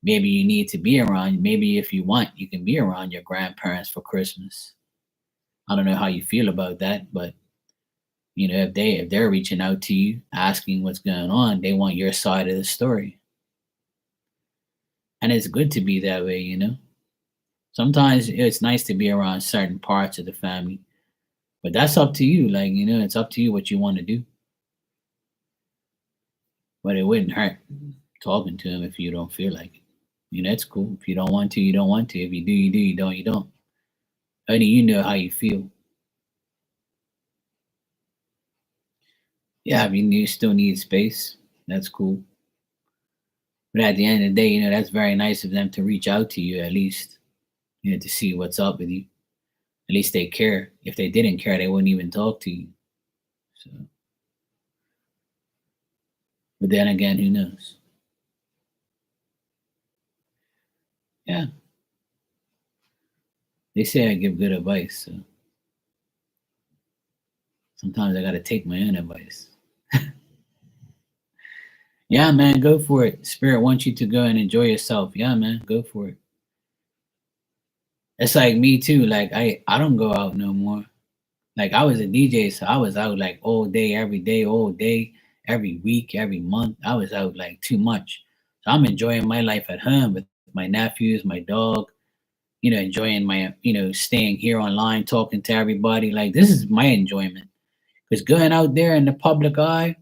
maybe you need to be around, maybe if you want, you can be around your grandparents for Christmas. I don't know how you feel about that, but if they're reaching out to you, asking what's going on, they want your side of the story. And it's good to be that way. Sometimes it's nice to be around certain parts of the family, but that's up to you. Like, it's up to you what you want to do. But it wouldn't hurt talking to him if you don't feel like it. It's cool. If you don't want to, you don't want to. If you do, you do. You don't, you don't. Only you know how you feel. Yeah, I mean, you still need space. That's cool. But at the end of the day, that's very nice of them to reach out to you at least, to see what's up with you. At least they care. If they didn't care, they wouldn't even talk to you. So, but then again, who knows? Yeah, they say I give good advice. So sometimes I got to take my own advice. Yeah, man, go for it. Spirit wants you to go and enjoy yourself. Yeah, man, go for it. It's like me too. Like I don't go out no more. Like I was a DJ, so I was out like all day, all day, every week, every month. I was out like too much. So I'm enjoying my life at home with my nephews, my dog, enjoying my, staying here online, talking to everybody. Like this is my enjoyment. Because going out there in the public eye,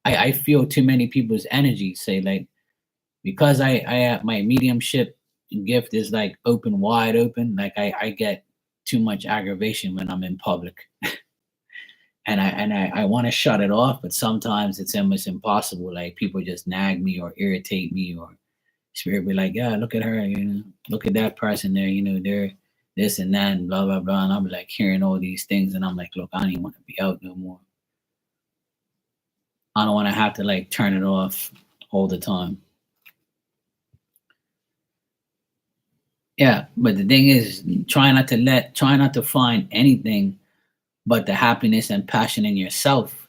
I feel too many people's energy. Say like because I have my mediumship gift is like open, wide open. Like I get too much aggravation when I'm in public. And I want to shut it off, but sometimes it's almost impossible. Like people just nag me or irritate me, or spirit be like, yeah, look at her, look at that person there, they're this and that and blah blah blah. And I'm like hearing all these things, and I'm like, look, I don't even want to be out no more. I don't want to have to like turn it off all the time. Yeah, but the thing is, try not to find anything but the happiness and passion in yourself.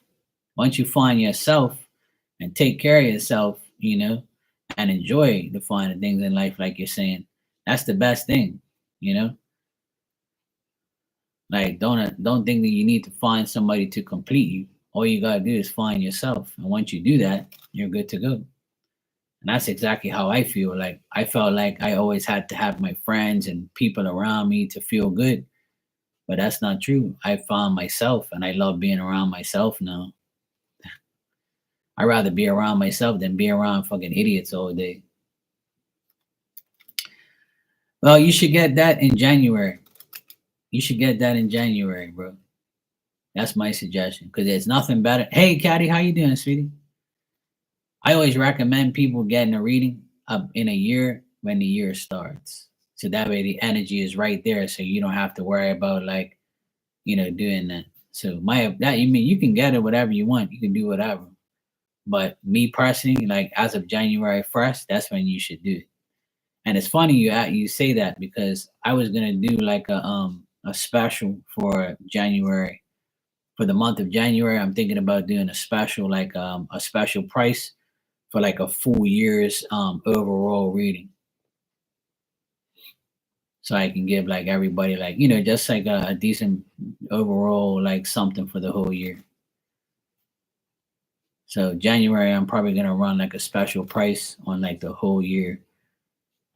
Once you find yourself and take care of yourself, and enjoy the finer things in life, like you're saying, that's the best thing, you know. Like don't think that you need to find somebody to complete you. All you gotta do is find yourself, and once you do that, you're good to go. And that's exactly how I feel. Like I felt like I always had to have my friends and people around me to feel good, but that's not true. I found myself, and I love being around myself now. I'd rather be around myself than be around fucking idiots all day. Well, you should get that in January. You should get that in January, bro. That's my suggestion because there's nothing better. Hey, Caddy, how you doing, sweetie? I always recommend people getting a reading up in a year when the year starts, so that way the energy is right there, so you don't have to worry about like doing that. So my that you mean you can get it whatever you want, you can do whatever. But me personally, like as of January 1st, that's when you should do it. And it's funny you say that because I was gonna do like a special for January, for the month of January, I'm thinking about doing a special, like a special price for like a full year's overall reading. So I can give like everybody like, just like a decent overall like something for the whole year. So January, I'm probably gonna run like a special price on like the whole year.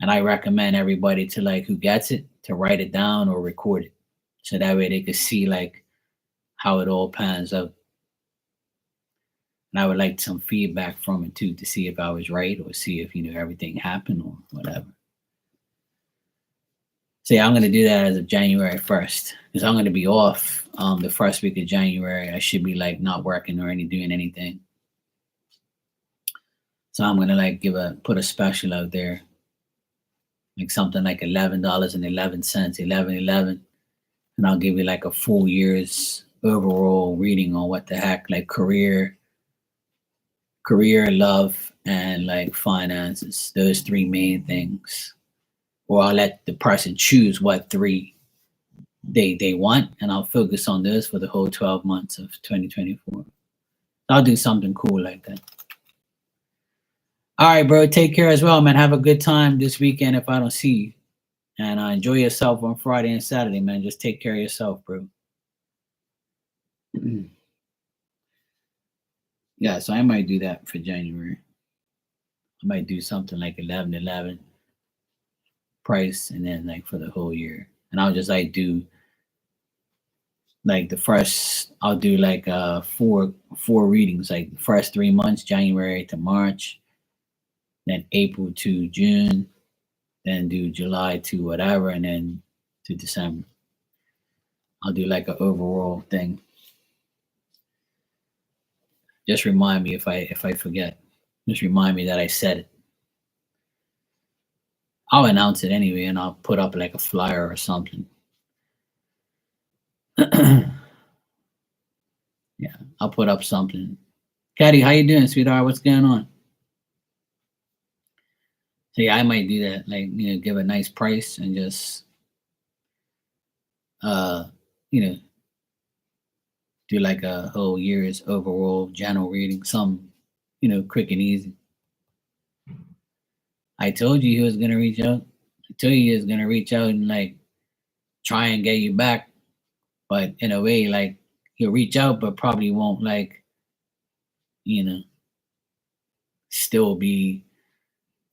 And I recommend everybody to like who gets it to write it down or record it. So that way they could see like how it all pans out. And I would like some feedback from it too to see if I was right or see if everything happened or whatever. So yeah, I'm gonna do that as of January 1st because I'm gonna be off the first week of January. I should be like not working or doing anything. So I'm gonna like put a special out there, like something like $11.11, 11.11, and I'll give you like a full year's overall reading on what the heck, like career, love, and like finances. Those three main things. Or I'll let the person choose what three they want, and I'll focus on those for the whole 12 months of 2024. I'll do something cool like that. All right, bro. Take care as well, man. Have a good time this weekend if I don't see you. And enjoy yourself on Friday and Saturday, man. Just take care of yourself, bro. Yeah, so I might do that for January. I might do something like 11.11 price, and then like for the whole year. And I'll just like do like the first. I'll do like four readings, like the first 3 months, January to March, then April to June, then do July to whatever, and then to December. I'll do like an overall thing. Just remind me if I forget. Just remind me that I said it. I'll announce it anyway, and I'll put up like a flyer or something. Yeah, I'll put up something. Caddy, how you doing, sweetheart? What's going on? So yeah, I might do that. Like give a nice price and just uh you know do like a whole year's overall general reading, some quick and easy. I told you he was gonna reach out. I told you he was gonna reach out and like try and get you back, but in a way, like he'll reach out, but probably won't like you know still be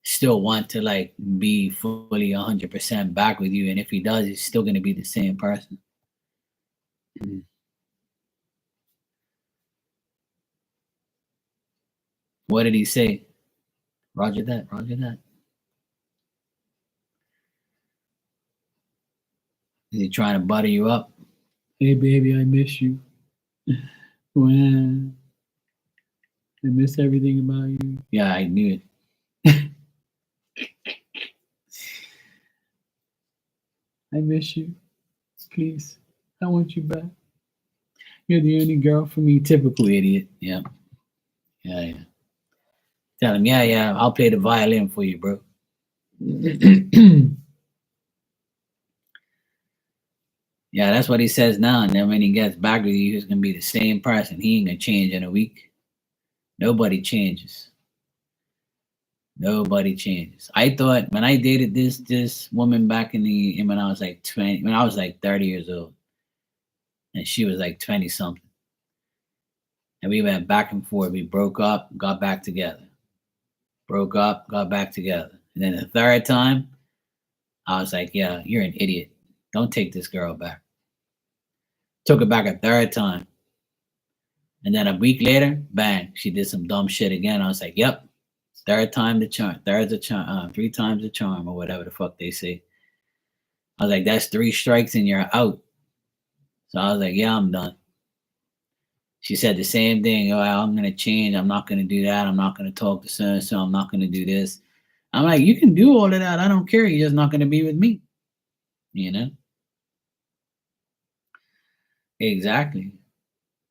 still want to like be fully 100% back with you. And if he does, he's still gonna be the same person. Mhm. What did he say? Roger that. Roger that. Is he trying to butter you up? Hey baby, I miss you. Wow. I miss everything about you. Yeah, I knew it. I miss you. Please. I want you back. You're the only girl for me. Typical idiot. Yeah. Yeah, yeah. Tell him, yeah, I'll play the violin for you, bro. Yeah, that's what he says now. And then when he gets back with you, he's gonna be the same person. He ain't gonna change in a week. Nobody changes. Nobody changes. I thought when I dated this woman back when I was like 20, when I was like 30 years old, and she was like 20 something. And we went back and forth. We broke up, got back together. Broke up, got back together. And then the third time, I was like, yeah, you're an idiot. Don't take this girl back. Took her back a third time. And then a week later, bang, she did some dumb shit again. I was like, yep, third time the charm. Third's a charm. 3 times the charm, or whatever the fuck they say. I was like, that's 3 strikes and you're out. So I was like, yeah, I'm done. She said the same thing. Oh, I'm going to change. I'm not going to do that. I'm not going to talk to so and so. I'm not going to do this. I'm like, you can do all of that. I don't care. You're just not going to be with me. You know? Exactly.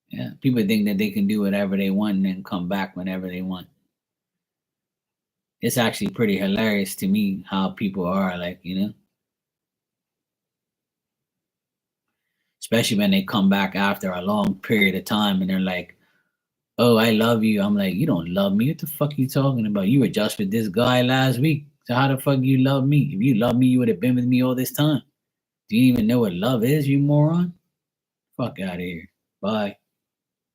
Yeah. People think that they can do whatever they want and then come back whenever they want. It's actually pretty hilarious to me how people are like. especially when they come back after a long period of time and they're like, "Oh, I love you." I'm like, "You don't love me. What the fuck are you talking about? You were just with this guy last week. So how the fuck you love me? If you love me, you would have been with me all this time. Do you even know what love is, you moron? Fuck out of here. Bye.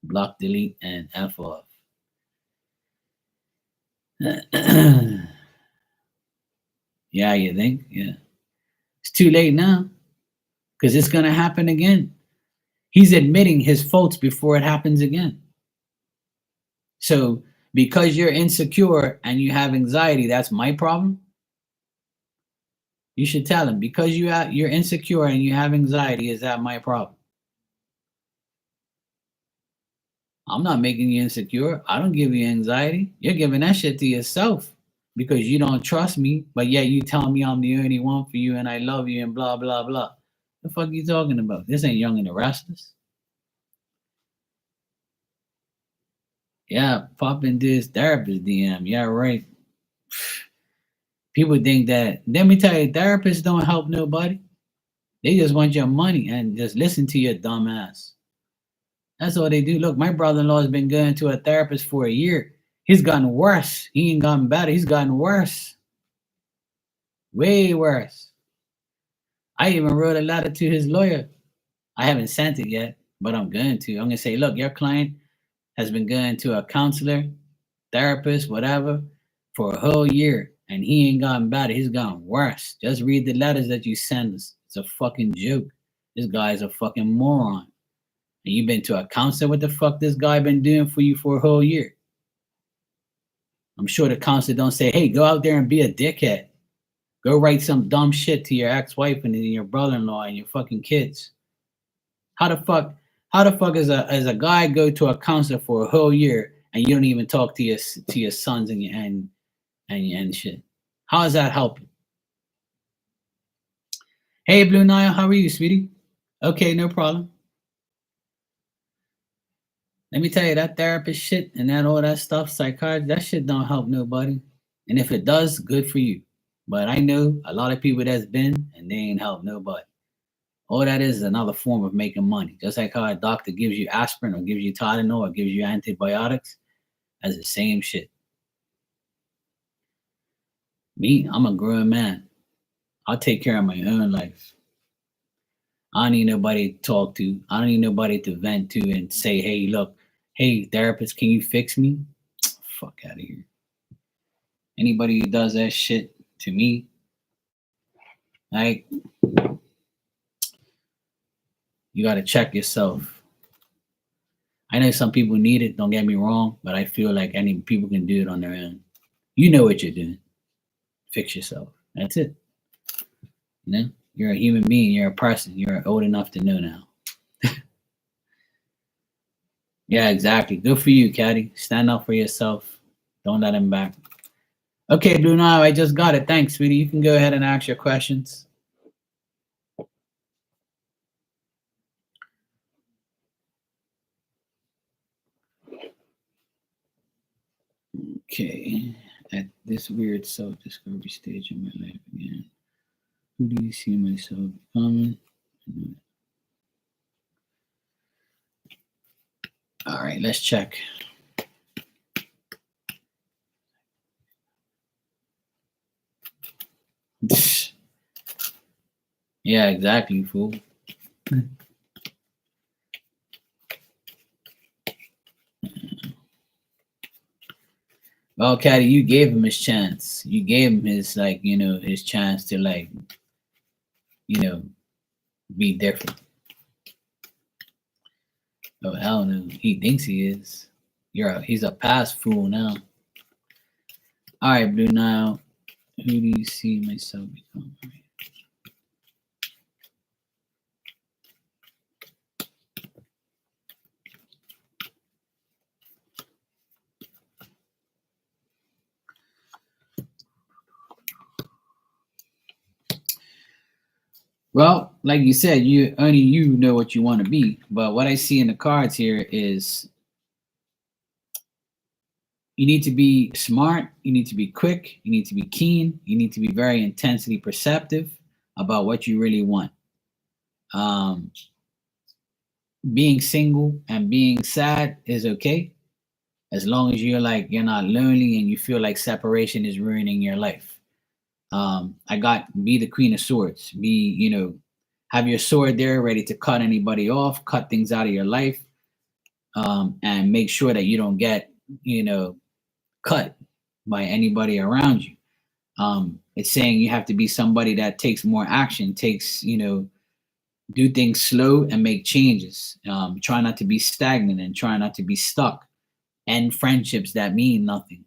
Block, delete, and F off." Yeah, you think? Yeah. It's too late now because it's going to happen again. He's admitting his faults before it happens again. So because you're insecure and you have anxiety, that's my problem. You should tell him because you're insecure and you have anxiety. Is that my problem? I'm not making you insecure. I don't give you anxiety. You're giving that shit to yourself because you don't trust me, but yet you tell me I'm the only one for you and I love you and blah blah blah. The fuck you talking about? This ain't Young and the Restless. Yeah, pop into his therapist DM. Yeah, right. People think that. Let me tell you, therapists don't help nobody. They just want your money and just listen to your dumb ass. That's all they do. Look, my brother-in-law has been going to a therapist for a year. He's gotten worse. He ain't gotten better. He's gotten worse. Way worse. I even wrote a letter to his lawyer. I haven't sent it yet, but I'm going to. I'm going to say, look, your client has been going to a counselor, therapist, whatever, for a whole year, and he ain't gotten better. He's gotten worse. Just read the letters that you send us. It's a fucking joke. This guy's a fucking moron. And you've been to a counselor? What the fuck this guy been doing for you for a whole year? I'm sure the counselor don't say, hey, go out there and be a dickhead. Go write some dumb shit to your ex-wife and your brother-in-law and your fucking kids. How the fuck is a guy go to a counselor for a whole year and you don't even talk to your sons and shit? How is that helping? Hey Blue Nile, how are you, sweetie? Okay, no problem. Let me tell you, that therapist shit and that all that stuff, psychiatry, that shit don't help nobody. And if it does, good for you. But I know a lot of people that's been and they ain't helped nobody. All that is another form of making money. Just like how a doctor gives you aspirin or gives you Tylenol or gives you antibiotics, that's the same shit. Me, I'm a grown man. I'll take care of my own life. I don't need nobody to talk to. I don't need nobody to vent to and say, hey, look, hey, therapist, can you fix me? Fuck out of here. Anybody who does that shit to me, like, you got to check yourself. I know some people need it, don't get me wrong, but I feel like any people can do it on their own. You know what you're doing. Fix yourself. That's it. You know, you're a human being, you're a person, you're old enough to know now. Yeah, exactly. Good for you, Caddy. Stand up for yourself. Don't let him back. Okay, Blue Nile, I just got it. Thanks, sweetie. You can go ahead and ask your questions. Okay. At this weird self-discovery stage in my life again, who do you see myself becoming? All right, let's check. Yeah, exactly, fool. Well, Caddy, you gave him his chance. You gave him his, like, his chance to, like, be different. Oh, hell no. He thinks he is. He's a past fool now. All right, Blue Nile. Who do you see myself become? Well, like you said, only you know what you want to be. But what I see in the cards here is you need to be smart, you need to be quick, you need to be keen, you need to be very intensely perceptive about what you really want. Um, being single and being sad is okay, as long as you're not lonely and you feel like separation is ruining your life. I got be the Queen of Swords. Be, have your sword there ready to cut anybody off, cut things out of your life, and make sure that you don't get, cut by anybody around you. It's saying you have to be somebody that takes more action, takes, do things slow and make changes. Try not to be stagnant and try not to be stuck. And friendships that mean nothing.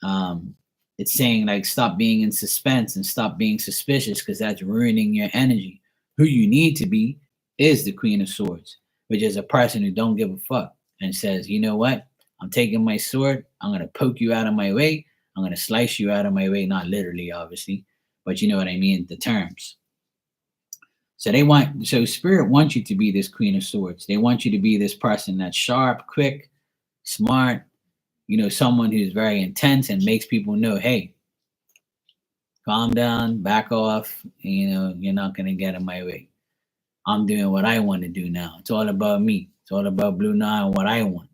Um, it's saying like stop being in suspense and stop being suspicious because that's ruining your energy. Who you need to be is the Queen of Swords, which is a person who don't give a fuck and says, you know what? I'm taking my sword. I'm gonna poke you out of my way. I'm gonna slice you out of my way. Not literally, obviously, but you know what I mean. The terms. So Spirit wants you to be this Queen of Swords. They want you to be this person that's sharp, quick, smart, someone who's very intense and makes people know, hey, calm down, back off, you're not going to get in my way. I'm doing what I want to do now. It's all about me. It's all about Blue Nile and what I want.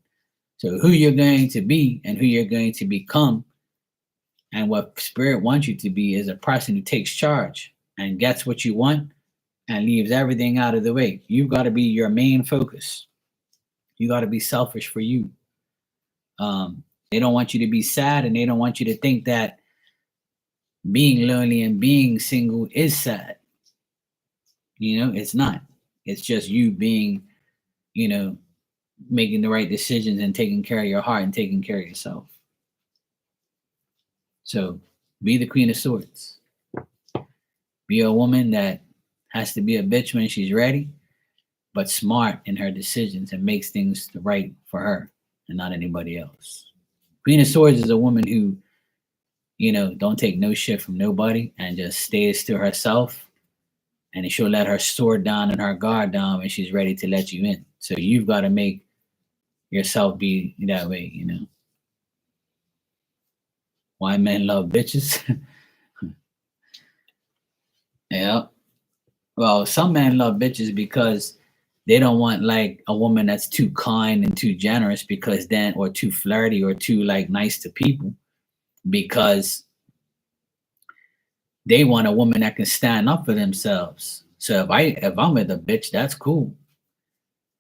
So who you're going to be and who you're going to become and what Spirit wants you to be is a person who takes charge and gets what you want and leaves everything out of the way. You've got to be your main focus. You got to be selfish for you. They don't want you to be sad and they don't want you to think that being lonely and being single is sad. It's not. It's just you being, you know, making the right decisions and taking care of your heart and taking care of yourself. So be the Queen of Swords. Be a woman that has to be a bitch when she's ready, but smart in her decisions and makes things right for her and not anybody else. Queen of Swords is a woman who, don't take no shit from nobody and just stays to herself. And she'll let her sword down and her guard down when she's ready to let you in. So you've got to make yourself be that way. Why men love bitches? Yeah. Well, some men love bitches because they don't want like a woman that's too kind and too generous because then, or too flirty or too like nice to people because they want a woman that can stand up for themselves. So if I'm with a bitch, that's cool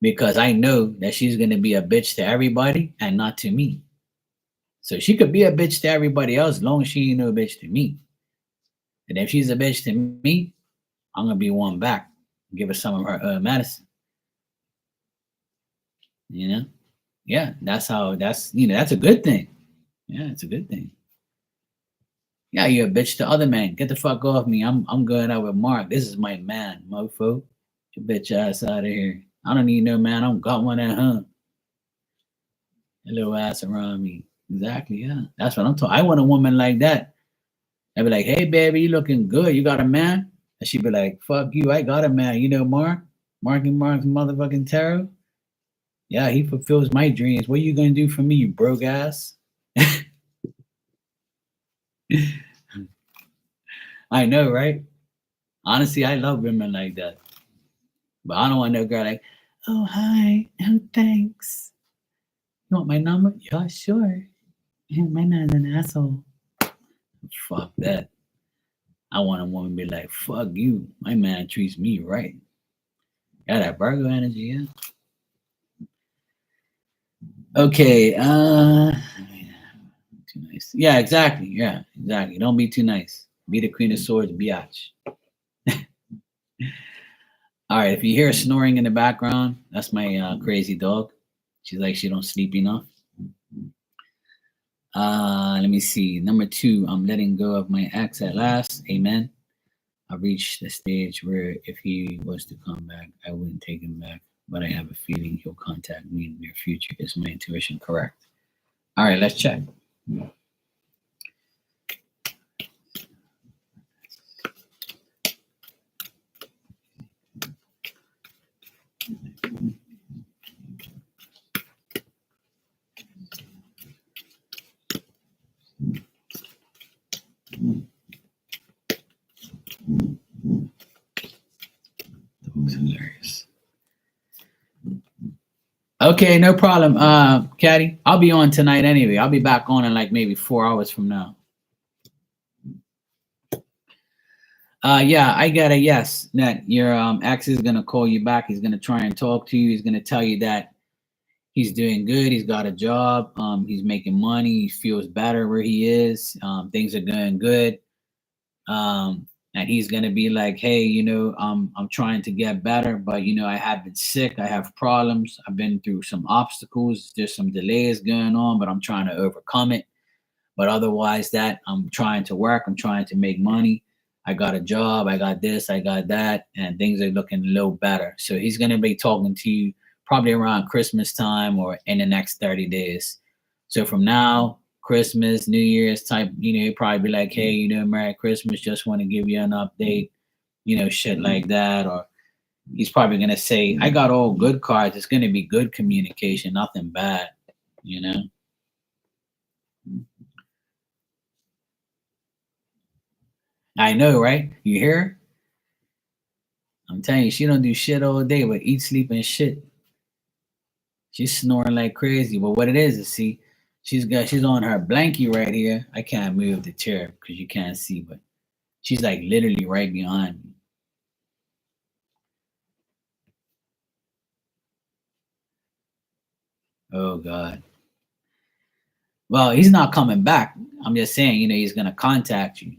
because I know that she's gonna be a bitch to everybody and not to me. So she could be a bitch to everybody else as long as she ain't no bitch to me. And if she's a bitch to me, I'm gonna be one back, give her some of her medicine. You know, yeah, that's a good thing. Yeah, it's a good thing. Yeah, you're a bitch to other men. Get the fuck off me. I'm going out with Mark. This is my man, mofo. Get your bitch ass out of here. I don't need no man. I don't got one at home. A little ass around me. Exactly. Yeah, that's what I'm talking. I want a woman like that. I'd be like, hey baby, you looking good. You got a man? And she'd be like, fuck you. I got a man. You know Mark? Mark and Mark's motherfucking tarot. Yeah, he fulfills my dreams. What are you gonna do for me, you broke ass? I know, right? Honestly, I love women like that. But I don't want no girl like, oh hi, oh thanks. You want my number? Yeah, sure. Yeah, my man's an asshole. Fuck that. I want a woman to be like, fuck you. My man treats me right. Got that Virgo energy, yeah. Okay, too nice. Yeah, exactly. Yeah, exactly. Don't be too nice. Be the Queen of Swords, biatch. All right, if you hear snoring in the background, that's my crazy dog. She's like she don't sleep enough. Let me see. Number 2, I'm letting go of my ex at last. Amen. I've reached the stage where if he was to come back, I wouldn't take him back. But I have a feeling he'll contact me in the near future. Is my intuition correct? All right, let's check. That was hilarious. Okay, no problem. Caddy, I'll be on tonight anyway. I'll be back on in like maybe 4 hours from now. Yeah, I got a yes that your ex is gonna call you back. He's gonna try and talk to you. He's gonna tell you that he's doing good. He's got a job. He's making money. He feels better where he is. Things are going good. And he's gonna be like, hey, I'm trying to get better, but I have been sick. I have problems. I've been through some obstacles. There's some delays going on, but I'm trying to overcome it. But otherwise, that I'm trying to work. I'm trying to make money. I got a job. I got this. I got that, and things are looking a little better. So he's gonna be talking to you probably around Christmas time or in the next 30 days. So from now, Christmas, New Year's type, he'll probably be like, hey, Merry Christmas. Just want to give you an update. Shit like that. Or he's probably gonna say, I got all good cards. It's gonna be good communication, nothing bad. You know. I know, right? You hear? I'm telling you, she don't do shit all day, but eat, sleep, and shit. She's snoring like crazy. But what it is, see, she's on her blankie right here. I can't move the chair because you can't see, but she's like literally right behind me. Oh God. Well, he's not coming back. I'm just saying, he's gonna contact you.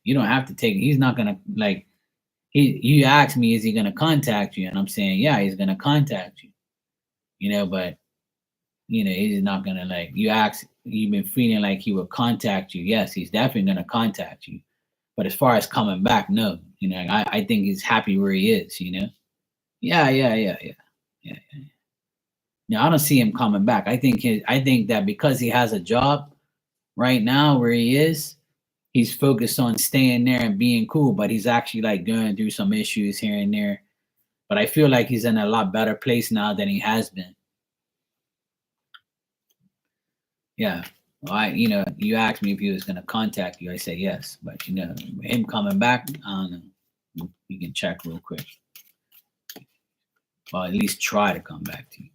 You don't have to take it. He's not gonna like you asked me, is he gonna contact you? And I'm saying, yeah, he's gonna contact you. But he's not gonna like you ask you've been feeling like he would contact you. Yes, he's definitely gonna contact you. But as far as coming back, no. I think he's happy where he is. Yeah, yeah, yeah, yeah. Yeah. No, I don't see him coming back. I think that because he has a job right now where he is, he's focused on staying there and being cool, but he's actually like going through some issues here and there. But I feel like he's in a lot better place now than he has been. Yeah. Well, you asked me if he was going to contact you. I said yes, but him coming back, I don't know. You can check real quick. Well, at least try to come back to you.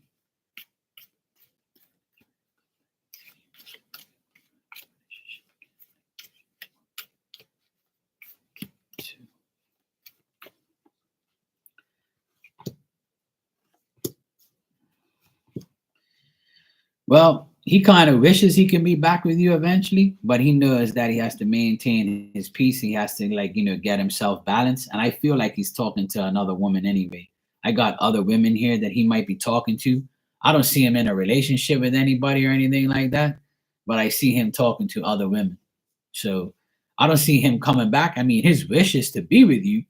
Well, he kind of wishes he can be back with you eventually, but he knows that he has to maintain his peace. He has to get himself balanced. And I feel like he's talking to another woman anyway. I got other women here that he might be talking to. I don't see him in a relationship with anybody or anything like that, but I see him talking to other women. So I don't see him coming back. I mean, his wish is to be with you,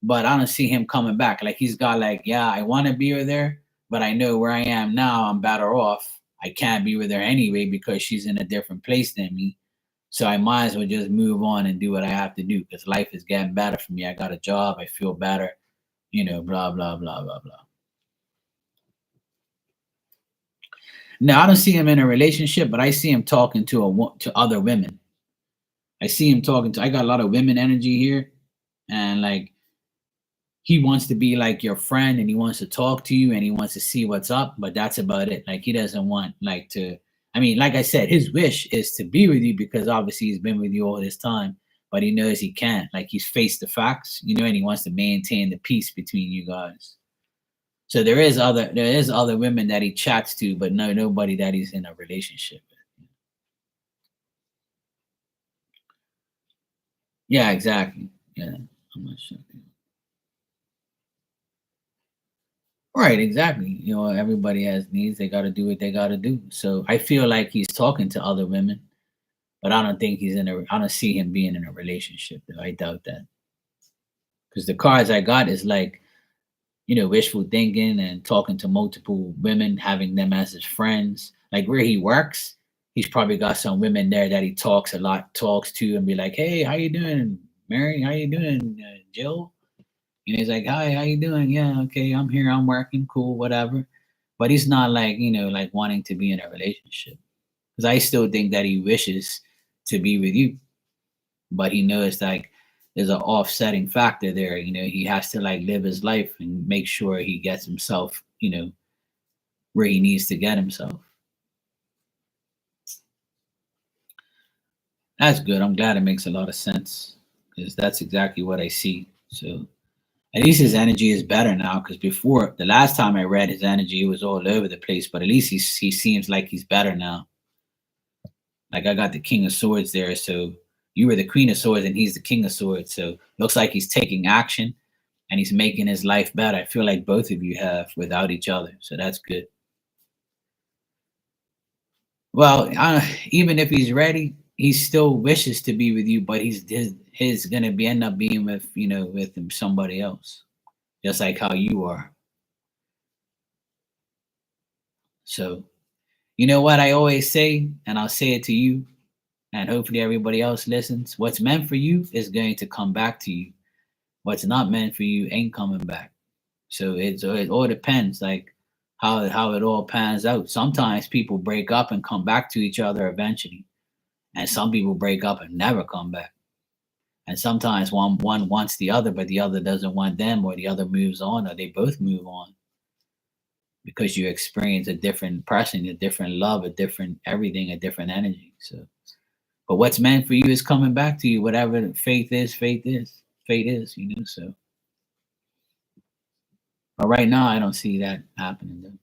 but I don't see him coming back. Like he's got like, yeah, I want to be with her, but I know where I am now, I'm better off. I can't be with her anyway because she's in a different place than me. So I might as well just move on and do what I have to do because life is getting better for me. I got a job, I feel better, blah blah blah blah blah. Now I don't see him in a relationship, but I see him talking to other women. I see him talking to. I got a lot of women energy here, and like he wants to be like your friend and he wants to talk to you and he wants to see what's up, but that's about it. Like he doesn't want like to I mean, like I said, his wish is to be with you because obviously he's been with you all this time, but he knows he can't. Like he's faced the facts, and he wants to maintain the peace between you guys. So there is other women that he chats to, but nobody that he's in a relationship with. Yeah, exactly. Yeah. I'm not sure. Right, exactly. Everybody has needs. They got to do what they got to do. So I feel like he's talking to other women, but I don't think I don't see him being in a relationship. Though. I doubt that because the cards I got is like, wishful thinking and talking to multiple women, having them as his friends. Like where he works, he's probably got some women there that he talks to, and be like, "Hey, how you doing, Mary? How you doing, Jill?" He's like, "Hi, how you doing? Yeah, okay, I'm here. I'm working. Cool, whatever." But he's not like like wanting to be in a relationship because I still think that he wishes to be with you, but he knows like there's an offsetting factor there. He has to like live his life and make sure he gets himself, where he needs to get himself. That's good. I'm glad it makes a lot of sense because that's exactly what I see. So at least his energy is better now because before the last time I read his energy, it was all over the place. But at least he seems like he's better now. Like I got the King of Swords there, so you were the Queen of Swords and he's the King of Swords. So looks like he's taking action and he's making his life better. I feel like both of you have without each other, so that's good. Well, even if he's ready, he still wishes to be with you, but his gonna be end up being with with somebody else, just like how you are. So you know what I always say, and I'll say it to you, and hopefully everybody else listens. What's meant for you is going to come back to you. What's not meant for you ain't coming back. So it all depends, like how it all pans out. Sometimes people break up and come back to each other eventually, and some people break up and never come back. And sometimes one wants the other, but the other doesn't want them, or the other moves on, or they both move on because you experience a different person, a different love, a different everything, a different energy. So, but what's meant for you is coming back to you. Whatever faith is, faith is, fate is. So, but right now, I don't see that happening. Though.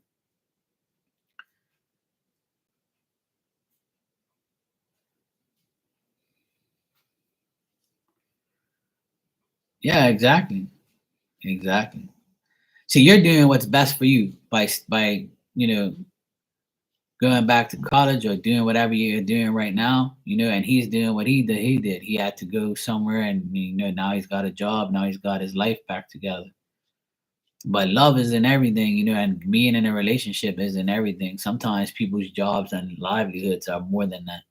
Yeah, exactly, exactly. See, you're doing what's best for you by you know going back to college or doing whatever you're doing right now, and he's doing what he did. He had to go somewhere and now he's got a job, now he's got his life back together. But love is in everything, and being in a relationship is in everything. Sometimes people's jobs and livelihoods are more than that.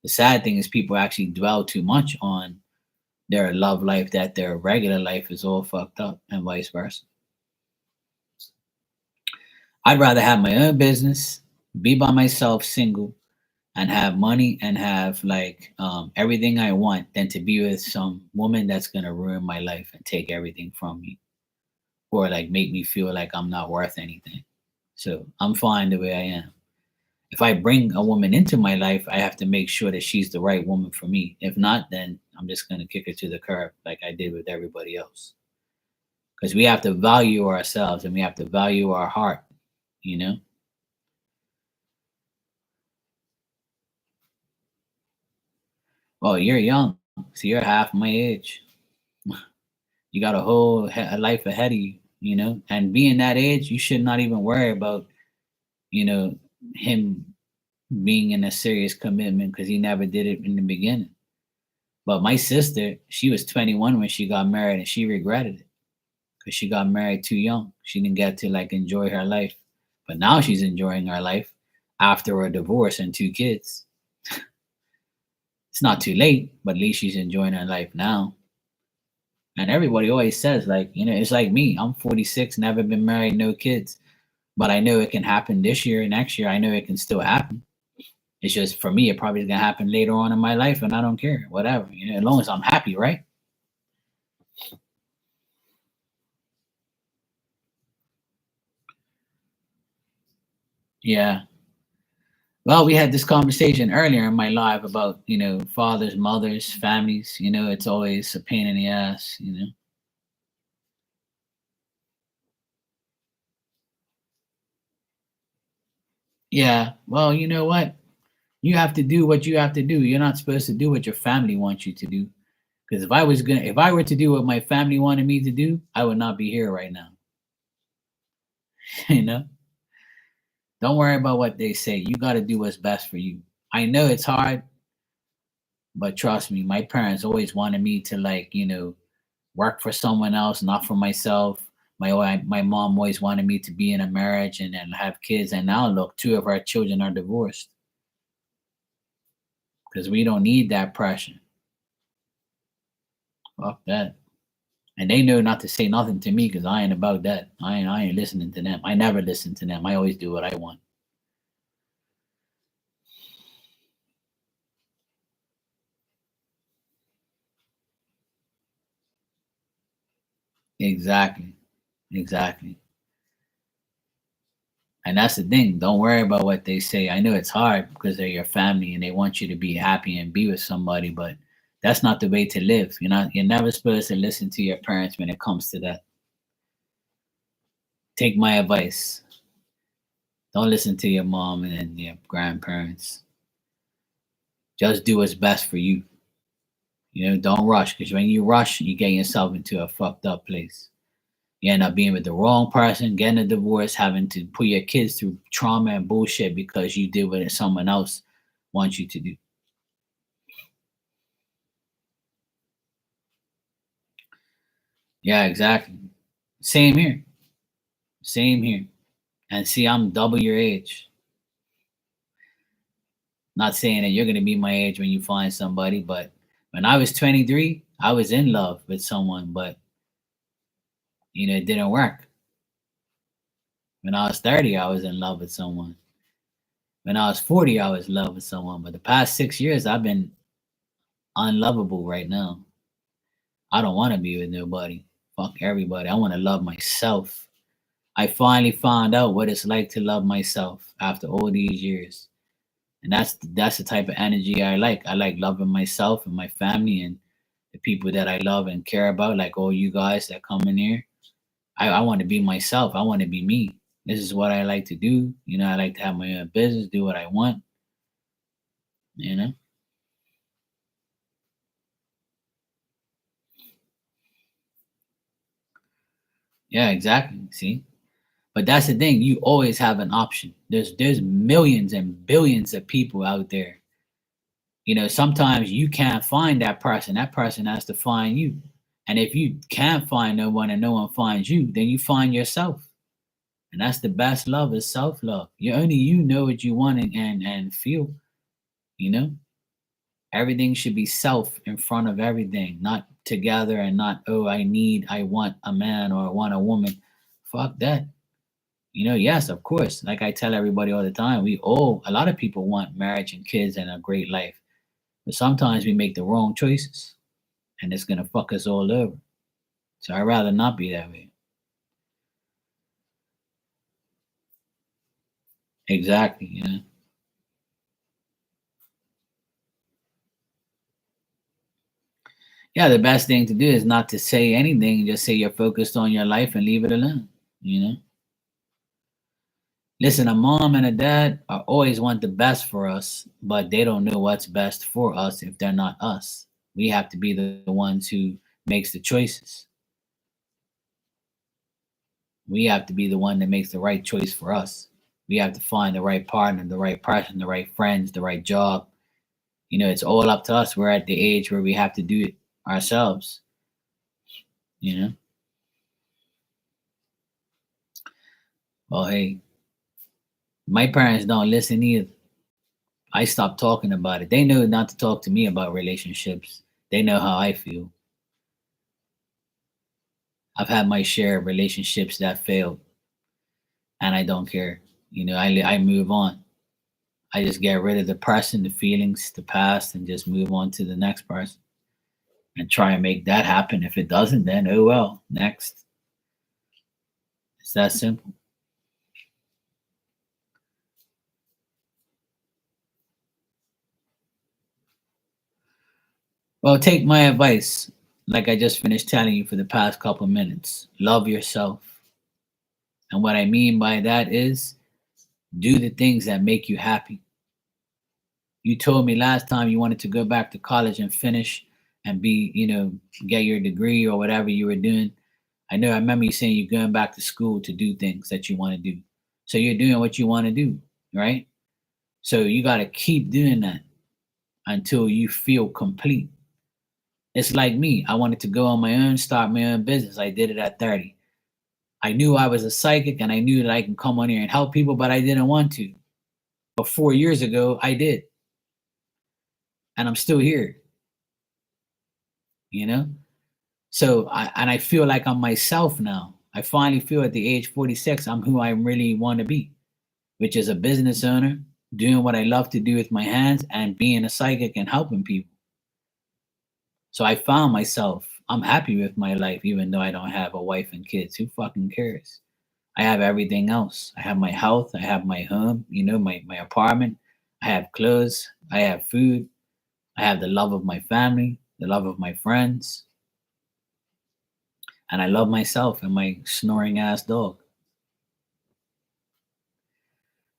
The sad thing is people actually dwell too much on their love life that their regular life is all fucked up and vice versa. I'd rather have my own business, be by myself, single, and have money and have like everything I want than to be with some woman that's gonna ruin my life and take everything from me or like make me feel like I'm not worth anything. So I'm fine the way I am. If I bring a woman into my life, I have to make sure that she's the right woman for me. If not, then I'm just gonna kick her to the curb like I did with everybody else. Because we have to value ourselves and we have to value our heart, you know? Well, you're young, so you're half my age. You got a whole a life ahead of you, and being that age, you should not even worry about, you know, him being in a serious commitment because he never did it in the beginning. But my sister, she was 21 when she got married and she regretted it because she got married too young. She didn't get to like enjoy her life. But now she's enjoying her life after a divorce and two kids. It's not too late, but at least she's enjoying her life now. And everybody always says, like, it's like me. I'm 46, never been married, no kids. But I know it can happen this year, next year. I know it can still happen. It's just for me, it probably is gonna happen later on in my life, and I don't care. Whatever, as long as I'm happy, right? Yeah. Well, we had this conversation earlier in my live about, fathers, mothers, families. It's always a pain in the ass. Yeah. Well, you know what? You have to do what you have to do. You're not supposed to do what your family wants you to do. Because if I were to do what my family wanted me to do, I would not be here right now. you know, don't worry about what they say. You got to do what's best for you. I know it's hard, but trust me, my parents always wanted me to like, work for someone else, not for myself. My mom always wanted me to be in a marriage and have kids. And now look, two of our children are divorced because we don't need that pressure. Fuck that. And they know not to say nothing to me because I ain't about that. I ain't listening to them. I never listen to them. I always do what I want. Exactly. Exactly. And that's the thing. Don't worry about what they say. I know it's hard because they're your family and they want you to be happy and be with somebody, but that's not the way to live. You're never supposed to listen to your parents when it comes to that. Take my advice. Don't listen to your mom and your grandparents. Just do what's best for you. Don't rush because when you rush, you get yourself into a fucked up place. You end up being with the wrong person, getting a divorce, having to put your kids through trauma and bullshit because you did what someone else wants you to do. Yeah, exactly. Same here. Same here. And see, I'm double your age. Not saying that you're going to be my age when you find somebody, but when I was 23, I was in love with someone, but it didn't work. When I was 30, I was in love with someone. When I was 40, I was in love with someone. But the past 6 years, I've been unlovable right now. I don't want to be with nobody. Fuck everybody. I want to love myself. I finally found out what it's like to love myself after all these years. And that's the type of energy I like. I like loving myself and my family and the people that I love and care about, like all you guys that come in here. I want to be myself. I want to be me. This is what I like to do. I like to have my own business, do what I want. You know? Yeah, exactly. See? But that's the thing. You always have an option. There's millions and billions of people out there. Sometimes you can't find that person. That person has to find you. And if you can't find no one and no one finds you, then you find yourself. And that's the best love is self-love. You know what you want and feel, you know? Everything should be self in front of everything, not together and not, oh, I want a man or I want a woman. Fuck that. Yes, of course. Like I tell everybody all the time, a lot of people want marriage and kids and a great life. But sometimes we make the wrong choices and it's going to fuck us all over. So I'd rather not be that way. Exactly. Yeah, the best thing to do is not to say anything, just say you're focused on your life and leave it alone. You know? Listen, a mom and a dad are always want the best for us, but they don't know what's best for us if they're not us. We have to be the ones who makes the choices. We have to be the one that makes the right choice for us. We have to find the right partner, the right person, the right friends, the right job. It's all up to us. We're at the age where we have to do it ourselves. You know? Well, hey, my parents don't listen either. I stopped talking about it. They know not to talk to me about relationships. They know how I feel. I've had my share of relationships that failed, and I don't care. I move on. I just get rid of the person, the feelings, the past, and just move on to the next person and try and make that happen. If it doesn't, then oh well, next. It's that simple. Well, take my advice, like I just finished telling you for the past couple minutes. Love yourself. And what I mean by that is do the things that make you happy. You told me last time you wanted to go back to college and finish and get your degree or whatever you were doing. I remember you saying you're going back to school to do things that you want to do. So you're doing what you want to do, right? So you got to keep doing that until you feel complete. It's like me. I wanted to go on my own, start my own business. I did it at 30. I knew I was a psychic and I knew that I can come on here and help people, but I didn't want to. But 4 years ago, I did. And I'm still here, you know? So I feel like I'm myself now. I finally feel at the age 46, I'm who I really want to be, which is a business owner, doing what I love to do with my hands and being a psychic and helping people. So I found myself. I'm happy with my life, even though I don't have a wife and kids. Who fucking cares? I have everything else. I have my health, I have my home, my apartment, I have clothes, I have food, I have the love of my family, the love of my friends, and I love myself and my snoring ass dog.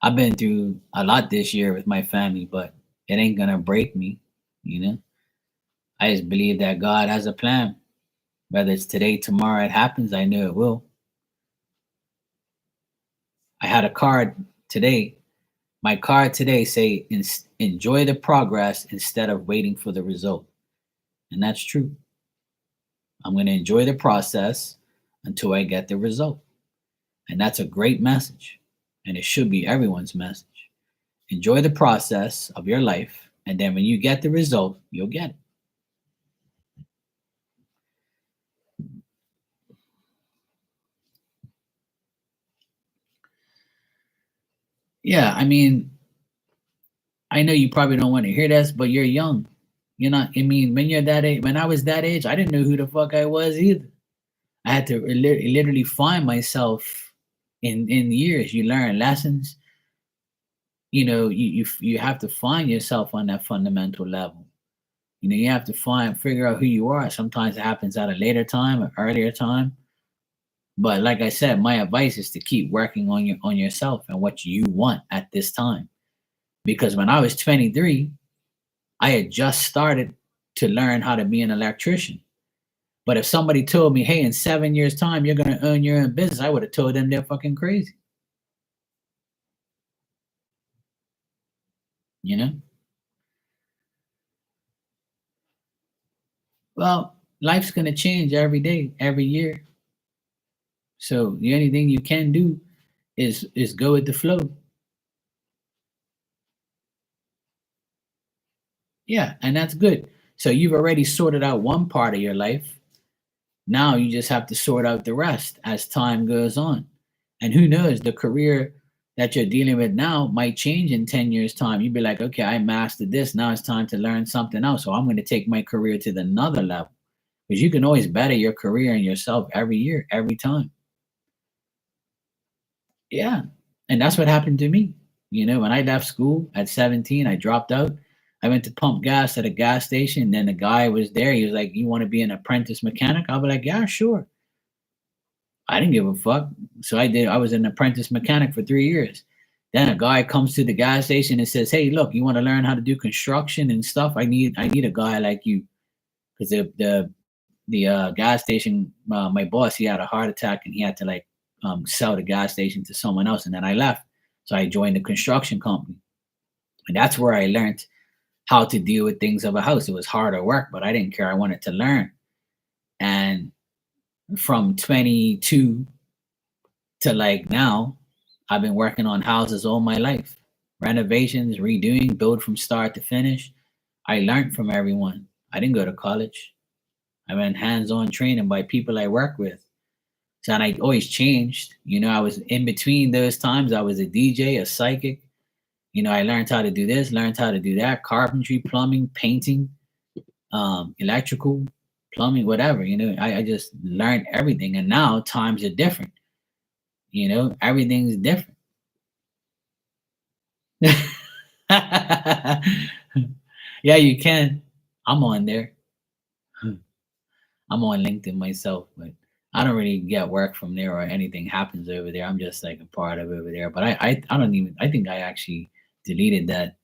I've been through a lot this year with my family, but it ain't gonna break me, you know? I just believe that God has a plan. Whether it's today, tomorrow, it happens, I know it will. I had a card today. My card today say enjoy the progress instead of waiting for the result. And that's true. I'm going to enjoy the process until I get the result. And that's a great message. And it should be everyone's message. Enjoy the process of your life. And then when you get the result, you'll get it. Yeah, I mean, I know you probably don't want to hear this, but you're young. You're not, I mean, when you're that age, when I was that age, I didn't know who the fuck I was either. I had to literally find myself in years. You learn lessons. You have to find yourself on that fundamental level. You have to figure out who you are. Sometimes it happens at a later time, or earlier time. But like I said, my advice is to keep working on yourself and what you want at this time. Because when I was 23, I had just started to learn how to be an electrician. But if somebody told me, hey, in 7 years' time, you're going to own your own business, I would have told them they're fucking crazy. You know? Well, life's going to change every day, every year. So the only thing you can do is go with the flow. Yeah, and that's good. So you've already sorted out one part of your life. Now you just have to sort out the rest as time goes on. And who knows, the career that you're dealing with now might change in 10 years' time. You'd be like, okay, I mastered this. Now it's time to learn something else. So I'm going to take my career to the another level. Because you can always better your career and yourself every year, every time. Yeah. And that's what happened to me. When I left school at 17, I dropped out. I went to pump gas at a gas station. And then the guy was there. He was like, you want to be an apprentice mechanic? I'll be like, yeah, sure. I didn't give a fuck. So I did. I was an apprentice mechanic for 3 years. Then a guy comes to the gas station and says, hey, look, you want to learn how to do construction and stuff? I need a guy like you. Because the gas station, my boss, he had a heart attack and he had to sell the gas station to someone else. And then I left. So I joined the construction company. And that's where I learned how to deal with things of a house. It was harder work, but I didn't care. I wanted to learn. And from 22 to now, I've been working on houses all my life. Renovations, redoing, build from start to finish. I learned from everyone. I didn't go to college. I went hands-on training by people I work with. So, and I always changed. I was in between those times. I was a DJ, a psychic. I learned how to do this, learned how to do that, carpentry, plumbing, painting, electrical, plumbing, whatever. I just learned everything. And now times are different. Everything's different. Yeah, you can. I'm on there. I'm on LinkedIn myself, but I don't really get work from there or anything happens over there. I'm just like a part of over there. But I don't even I think I actually deleted that.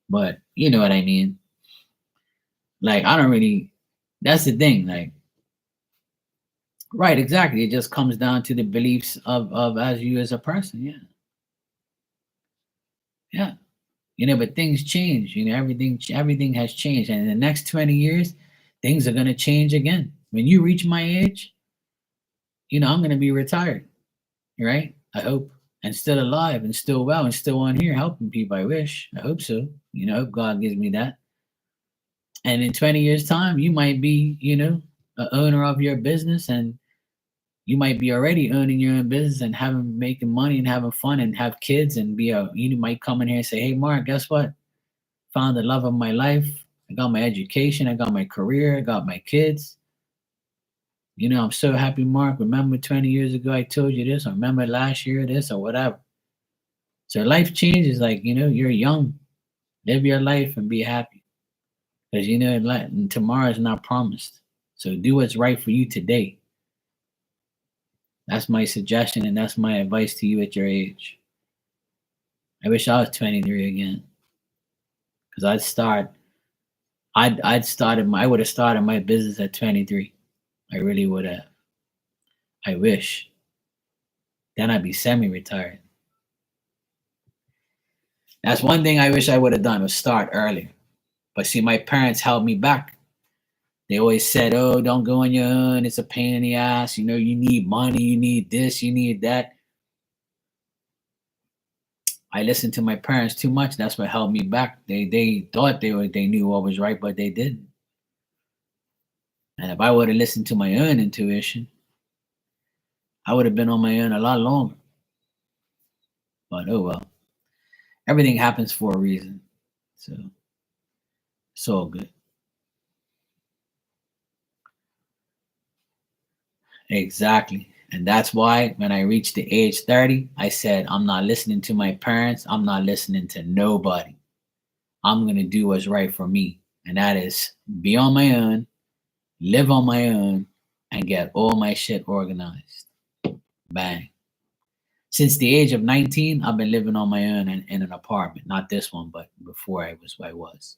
But you know what I mean? Like I don't really that's the thing. Right, exactly. It just comes down to the beliefs of as you as a person. Yeah. Yeah. But things change. Everything has changed. And in the next 20 years, things are gonna change again. When you reach my age, I'm gonna be retired. Right? I hope. And still alive and still well and still on here helping people. I wish. I hope so. I hope God gives me that. And in 20 years' time, you might be, a owner of your business and you might be already owning your own business and having making money and having fun and have kids and you might come in here and say, hey Mark, guess what? Found the love of my life. I got my education, I got my career, I got my kids. I'm so happy, Mark. Remember 20 years ago I told you this, or remember last year this, or whatever. So life changes. Like, you're young. Live your life and be happy. Because tomorrow is not promised. So do what's right for you today. That's my suggestion, and that's my advice to you at your age. I wish I was 23 again. Because I would have started my business at 23. I really would have. I wish. Then I'd be semi-retired. That's one thing I wish I would have done, was start earlier. But see, my parents held me back. They always said, "Oh, don't go on your own. It's a pain in the ass. You need money. You need this. You need that." I listened to my parents too much. That's what held me back. They thought they knew what was right, but they didn't. And if I would have listened to my own intuition, I would have been on my own a lot longer. But oh well. Everything happens for a reason. So it's all good. Exactly. And that's why when I reached the age 30, I said, I'm not listening to my parents. I'm not listening to nobody. I'm going to do what's right for me. And that is be on my own, live on my own, and get all my shit organized. Bang. Since the age of 19, I've been living on my own in an apartment. Not this one, but before I was.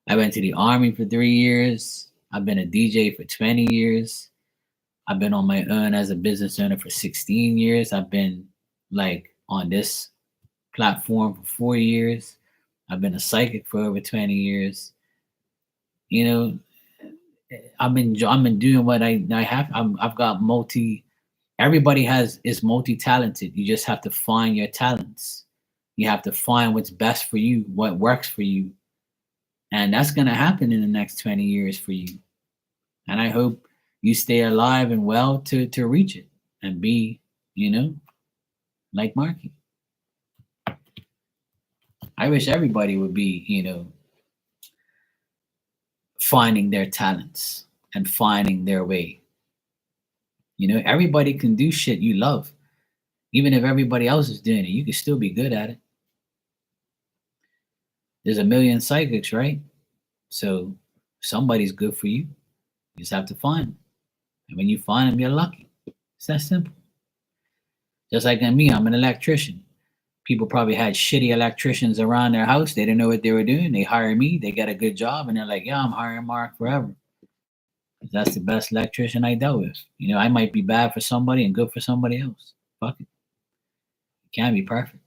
I went to the army for 3 years. I've been a DJ for 20 years. I've been on my own as a business owner for 16 years. I've been like on this platform for 4 years. I've been a psychic for over 20 years. You know, I've been doing what I have. I've got everybody is multi-talented. You just have to find your talents. You have to find what's best for you, what works for you. And that's going to happen in the next 20 years for you. And I hope you stay alive and well to reach it and be, like Marky. I wish everybody would be, finding their talents and finding their way. Everybody can do shit you love. Even if everybody else is doing it, you can still be good at it. There's a million psychics, right? So somebody's good for you. You just have to find them. And when you find them, you're lucky. It's that simple. Just like me, I'm an electrician. People probably had shitty electricians around their house. They didn't know what they were doing. They hire me. They get a good job, and they're like, "Yeah, I'm hiring Mark forever." That's the best electrician I dealt with. I might be bad for somebody and good for somebody else. Fuck it. It can't be perfect.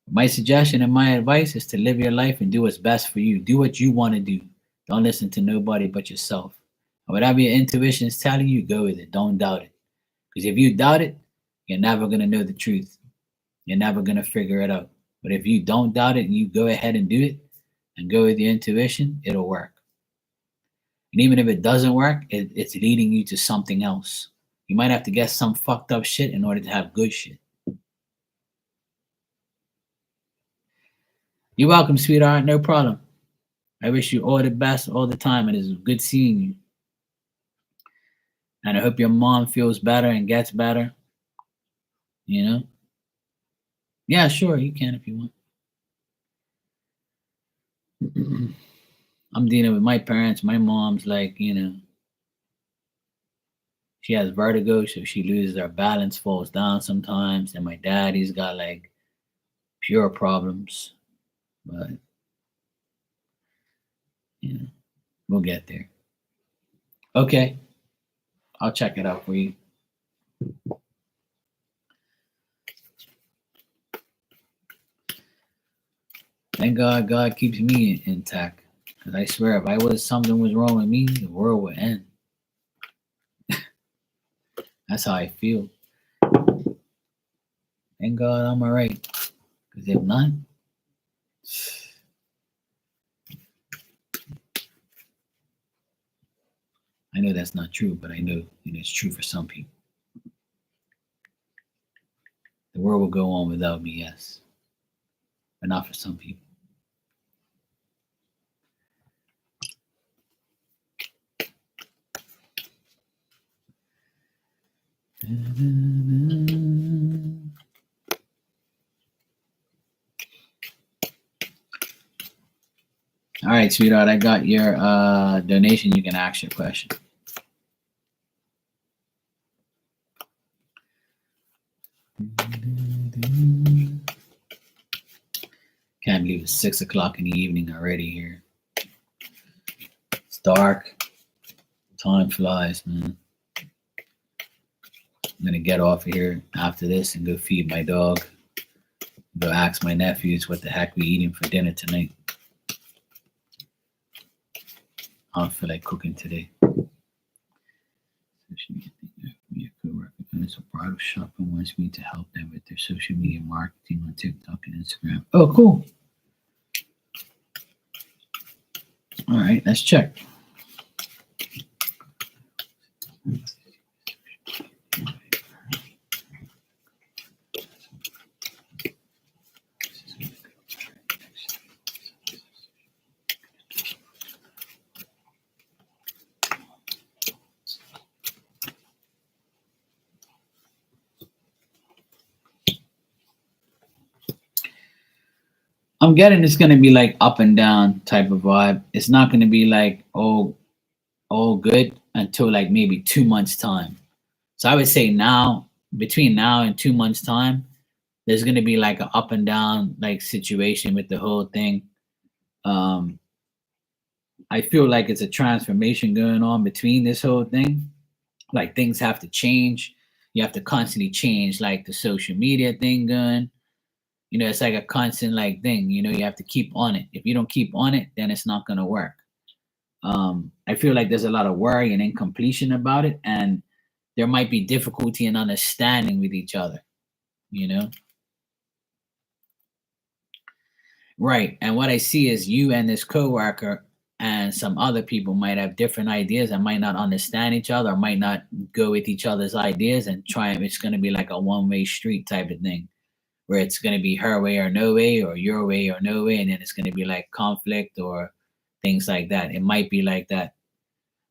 My suggestion and my advice is to live your life and do what's best for you. Do what you want to do. Don't listen to nobody but yourself. And whatever your intuition is telling you, go with it. Don't doubt it. Because if you doubt it, you're never going to know the truth. You're never going to figure it out. But if you don't doubt it and you go ahead and do it and go with your intuition, it'll work. And even if it doesn't work, it's leading you to something else. You might have to get some fucked up shit in order to have good shit. You're welcome, sweetheart. No problem. I wish you all the best all the time. It is good seeing you. And I hope your mom feels better and gets better. Yeah, sure, you can if you want. I'm dealing with my parents. My mom's like, she has vertigo, so she loses her balance, falls down sometimes. And my daddy's got like pure problems. But, we'll get there. Okay. I'll check it out for you. Thank God keeps me intact. Because I swear, if something was wrong with me, the world would end. That's how I feel. Thank God I'm all right. Because if not, I know that's not true, but I know it's true for some people. The world will go on without me, yes, but not for some people. All right, sweetheart, I got your donation. You can ask your question. Can't believe it's 6 o'clock in the evening already here. It's dark. Time flies, man. I'm gonna get off of here after this and go feed my dog. Go ask my nephews what the heck we eating for dinner tonight. I don't feel like cooking today. Social media coworker owns a bridal shop and wants me to help them with their social media marketing on TikTok and Instagram. Oh, cool. All right, let's check. I'm getting it's gonna be like up and down type of vibe. It's not gonna be like all good until like maybe 2 months time. So I would say now, between now and 2 months time, there's gonna be like an up and down like situation with the whole thing. Um, I feel like it's a transformation going on between this whole thing. Like things have to change. You have to constantly change, like the social media thing going. It's like a constant like thing. You have to keep on it. If you don't keep on it, then it's not gonna work. I feel like there's a lot of worry and incompletion about it, and there might be difficulty in understanding with each other. You know, right? And what I see is you and this coworker and some other people might have different ideas and might not understand each other, or might not go with each other's ideas and try. It's going to be like a one-way street type of thing, where it's going to be her way or no way, or your way or no way, and then it's going to be like conflict or things like that. It might be like that.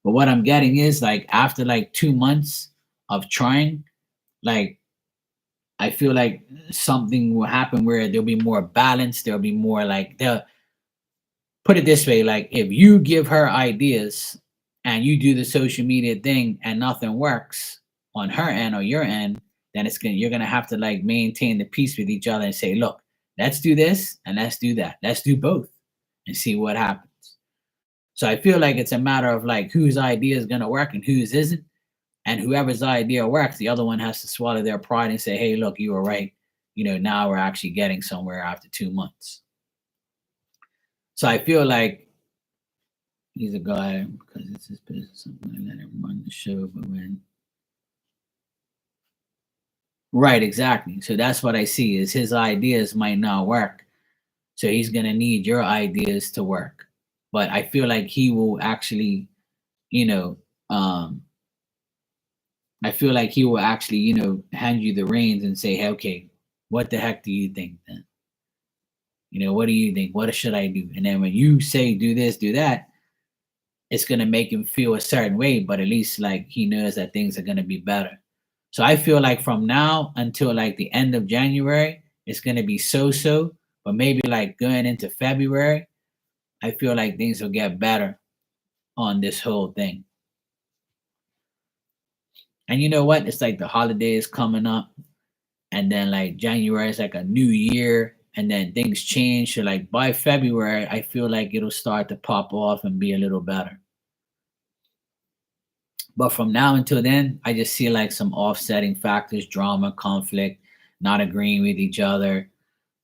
But what I'm getting is like after like 2 months of trying, like I feel like something will happen where there'll be more balance. There'll be more like they'll put it this way: like if you give her ideas and you do the social media thing and nothing works on her end or your end, then you're gonna have to like maintain the peace with each other and say, look, let's do this and let's do that. Let's do both and see what happens. So I feel like it's a matter of like whose idea is gonna work and whose isn't. And whoever's idea works, the other one has to swallow their pride and say, hey, look, you were right. Now we're actually getting somewhere after 2 months. So I feel like he's a guy because it's his business. I'm going to let him run the show. But when. Right, exactly. So that's what I see is his ideas might not work. So he's going to need your ideas to work. But I feel like he will actually, you know, um, I feel like he will actually, hand you the reins and say, hey, okay, what the heck do you think then? What do you think? What should I do? And then when you say do this, do that, it's gonna make him feel a certain way, but at least like he knows that things are gonna be better. So I feel like from now until like the end of January, it's gonna be so, but maybe like going into February, I feel like things will get better on this whole thing. And you know what? It's like the holidays coming up, and then like January is like a new year, and then things change. So like by February, I feel like it'll start to pop off and be a little better. But from now until then, I just see like some offsetting factors: drama, conflict, not agreeing with each other,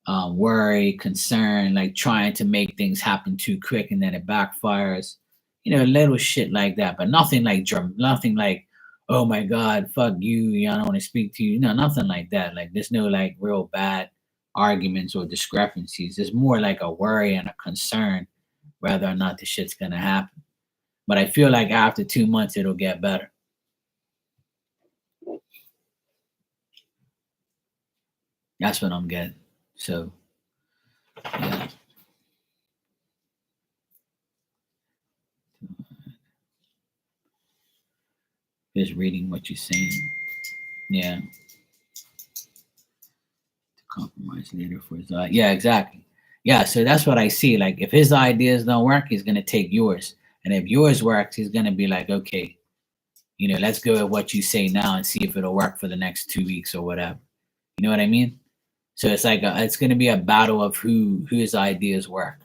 worry, concern, like trying to make things happen too quick and then it backfires. Little shit like that, but nothing like nothing like, oh my god, fuck you, I don't want to speak to you. No, nothing like that. Like there's no like real bad arguments or discrepancies. It's more like a worry and a concern whether or not the shit's gonna happen. But I feel like after 2 months it'll get better. That's what I'm getting. So yeah. Just reading what you're saying. Yeah. To compromise later for his yeah, exactly. Yeah, so that's what I see. Like if his ideas don't work, he's gonna take yours. And if yours works, he's gonna be like, okay, let's go with what you say now and see if it'll work for the next 2 weeks or whatever. You know what I mean? So it's like it's gonna be a battle of whose ideas work.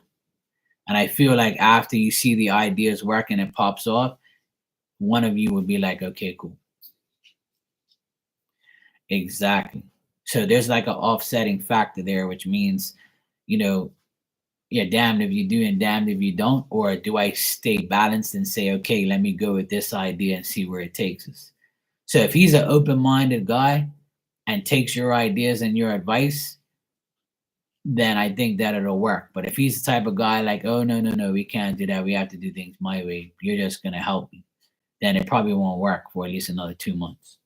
And I feel like after you see the ideas work and it pops off, one of you would be like, okay, cool. Exactly. So there's like an offsetting factor there, which means, you know, yeah, damned if you do and damned if you don't. Or do I stay balanced and say, okay, let me go with this idea and see where it takes us? So if he's an open minded guy and takes your ideas and your advice, then I think that it'll work. But if he's the type of guy like, oh, no, no, no, we can't do that. We have to do things my way. You're just going to help me. Then it probably won't work for at least another 2 months.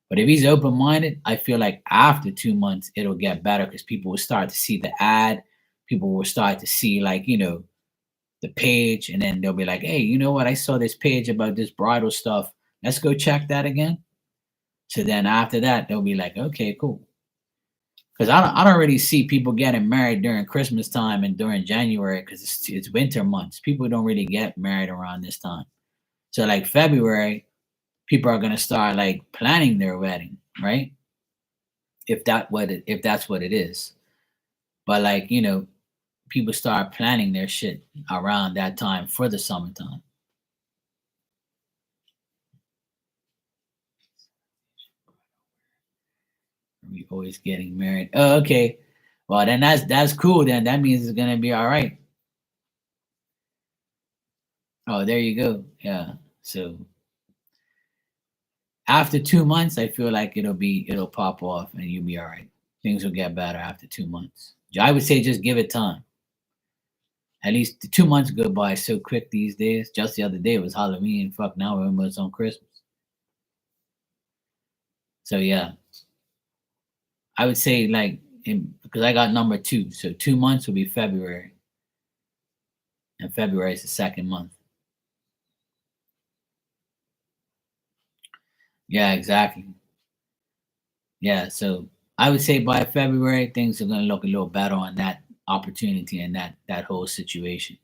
But if he's open minded, I feel like after 2 months, it'll get better because people will start to see the ad. People will start to see, like, the page. And then they'll be like, hey, you know what? I saw this page about this bridal stuff. Let's go check that again. So then after that, they'll be like, okay, cool. Because I don't really see people getting married during Christmas time and during January because it's winter months. People don't really get married around this time. So like February, people are gonna start like planning their wedding, right? If that's what it is. But like people start planning their shit around that time for the summertime. We always getting married. Oh, okay. Well, then that's cool. Then that means it's gonna be all right. Oh, there you go. Yeah. So after 2 months, I feel like it'll pop off and you'll be all right. Things will get better after 2 months. I would say just give it time. At least the 2 months go by so quick these days. Just the other day was Halloween. Fuck, now we're almost on Christmas. So yeah, I would say like because I got number two, so 2 months will be February, and February is the second month. Yeah, exactly. Yeah, so I would say by February things are gonna look a little better on that opportunity and that whole situation.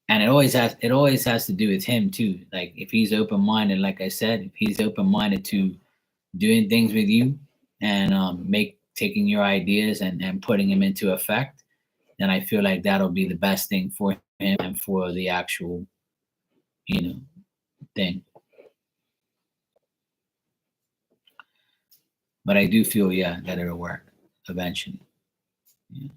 And it always has to do with him too. Like if he's open minded, like I said, if he's open minded to doing things with you and make taking your ideas and putting them into effect, then I feel like that'll be the best thing for him and for the actual, you know, thing. But I do feel, yeah, that it'll work eventually. Yeah.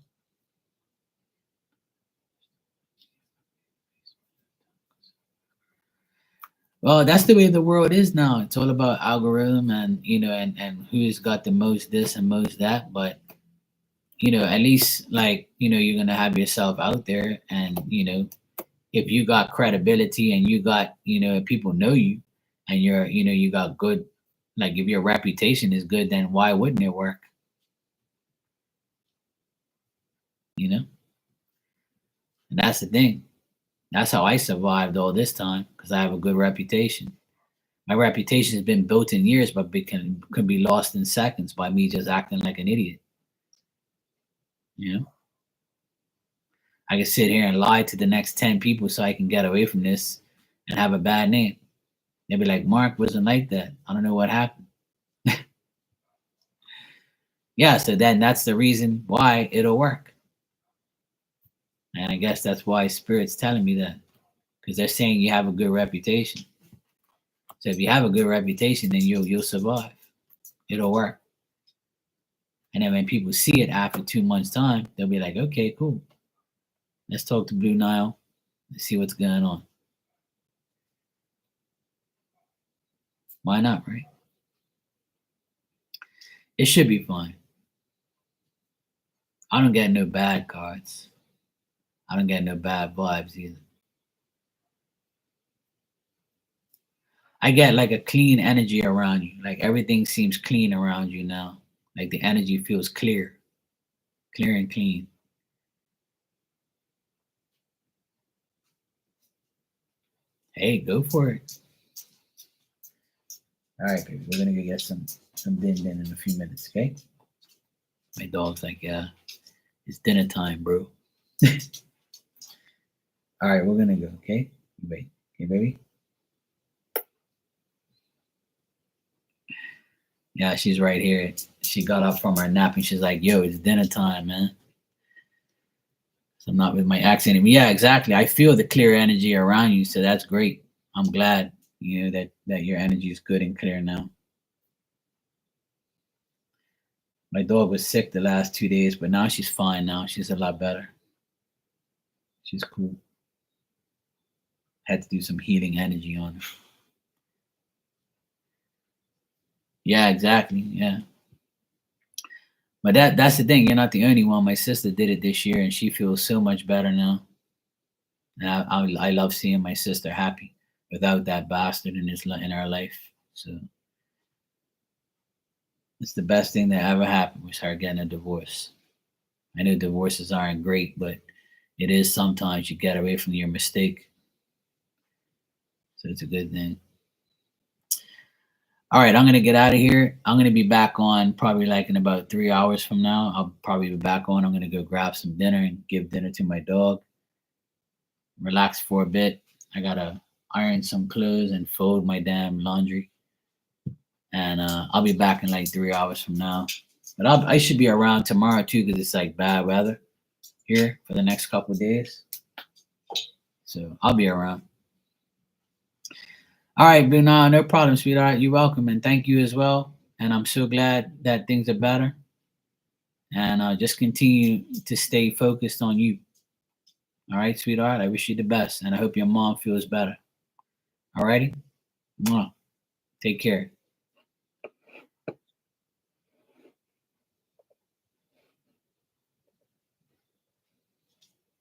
Well, that's the way the world is now. It's all about algorithm and and who's got the most this and most that. But at least like you're gonna have yourself out there, and if you got credibility and you got if people know you, and you got good, like if your reputation is good, then why wouldn't it work? You know, and that's the thing. That's how I survived all this time because I have a good reputation. My reputation has been built in years, but can be lost in seconds by me just acting like an idiot. You know, I can sit here and lie to the next 10 people so I can get away from this and have a bad name. They'll be like, Mark wasn't like that. I don't know what happened. Yeah, so then that's the reason why it'll work. And I guess that's why Spirit's telling me that because they're saying you have a good reputation. So if you have a good reputation, then you'll survive. It'll work. And then when people see it after 2 months' time, they'll be like, okay, cool. Let's talk to Blue Nile. Let's see what's going on. Why not, right? It should be fine. I don't get no bad cards. I don't get no bad vibes either. I get like a clean energy around you. Like everything seems clean around you now. Like the energy feels clear, clear and clean. Hey, go for it. All right, baby. We're gonna go get some din din in a few minutes, okay? My dog's like, yeah, it's dinner time, bro. All right, we're gonna go, okay? Wait, okay, baby. Yeah, she's right here. She got up from her nap and she's like, yo, it's dinner time, man. So I'm not with my accent anymore. Yeah, exactly. I feel the clear energy around you, so that's great. I'm glad, that your energy is good and clear now. My dog was sick the last 2 days, but now she's fine now. She's a lot better. She's cool. Had to do some healing energy on her. Yeah, exactly. Yeah. But that's the thing. You're not the only one. My sister did it this year and she feels so much better now. And I love seeing my sister happy without that bastard in her life. So it's the best thing that ever happened was her getting a divorce. I know divorces aren't great, but it is sometimes you get away from your mistake. So it's a good thing. All right, I'm gonna get out of here. I'm gonna be back on probably like in about 3 hours from now. I'll probably be back on. I'm gonna go grab some dinner and give dinner to my dog. Relax for a bit. I gotta iron some clothes and fold my damn laundry. And I'll be back in like 3 hours from now. But I should be around tomorrow too because it's like bad weather here for the next couple of days. So I'll be around. All right, Buna, no problem, sweetheart. You're welcome, and thank you as well. And I'm so glad that things are better. And just continue to stay focused on you. All right, sweetheart. I wish you the best, and I hope your mom feels better. All righty. Take care.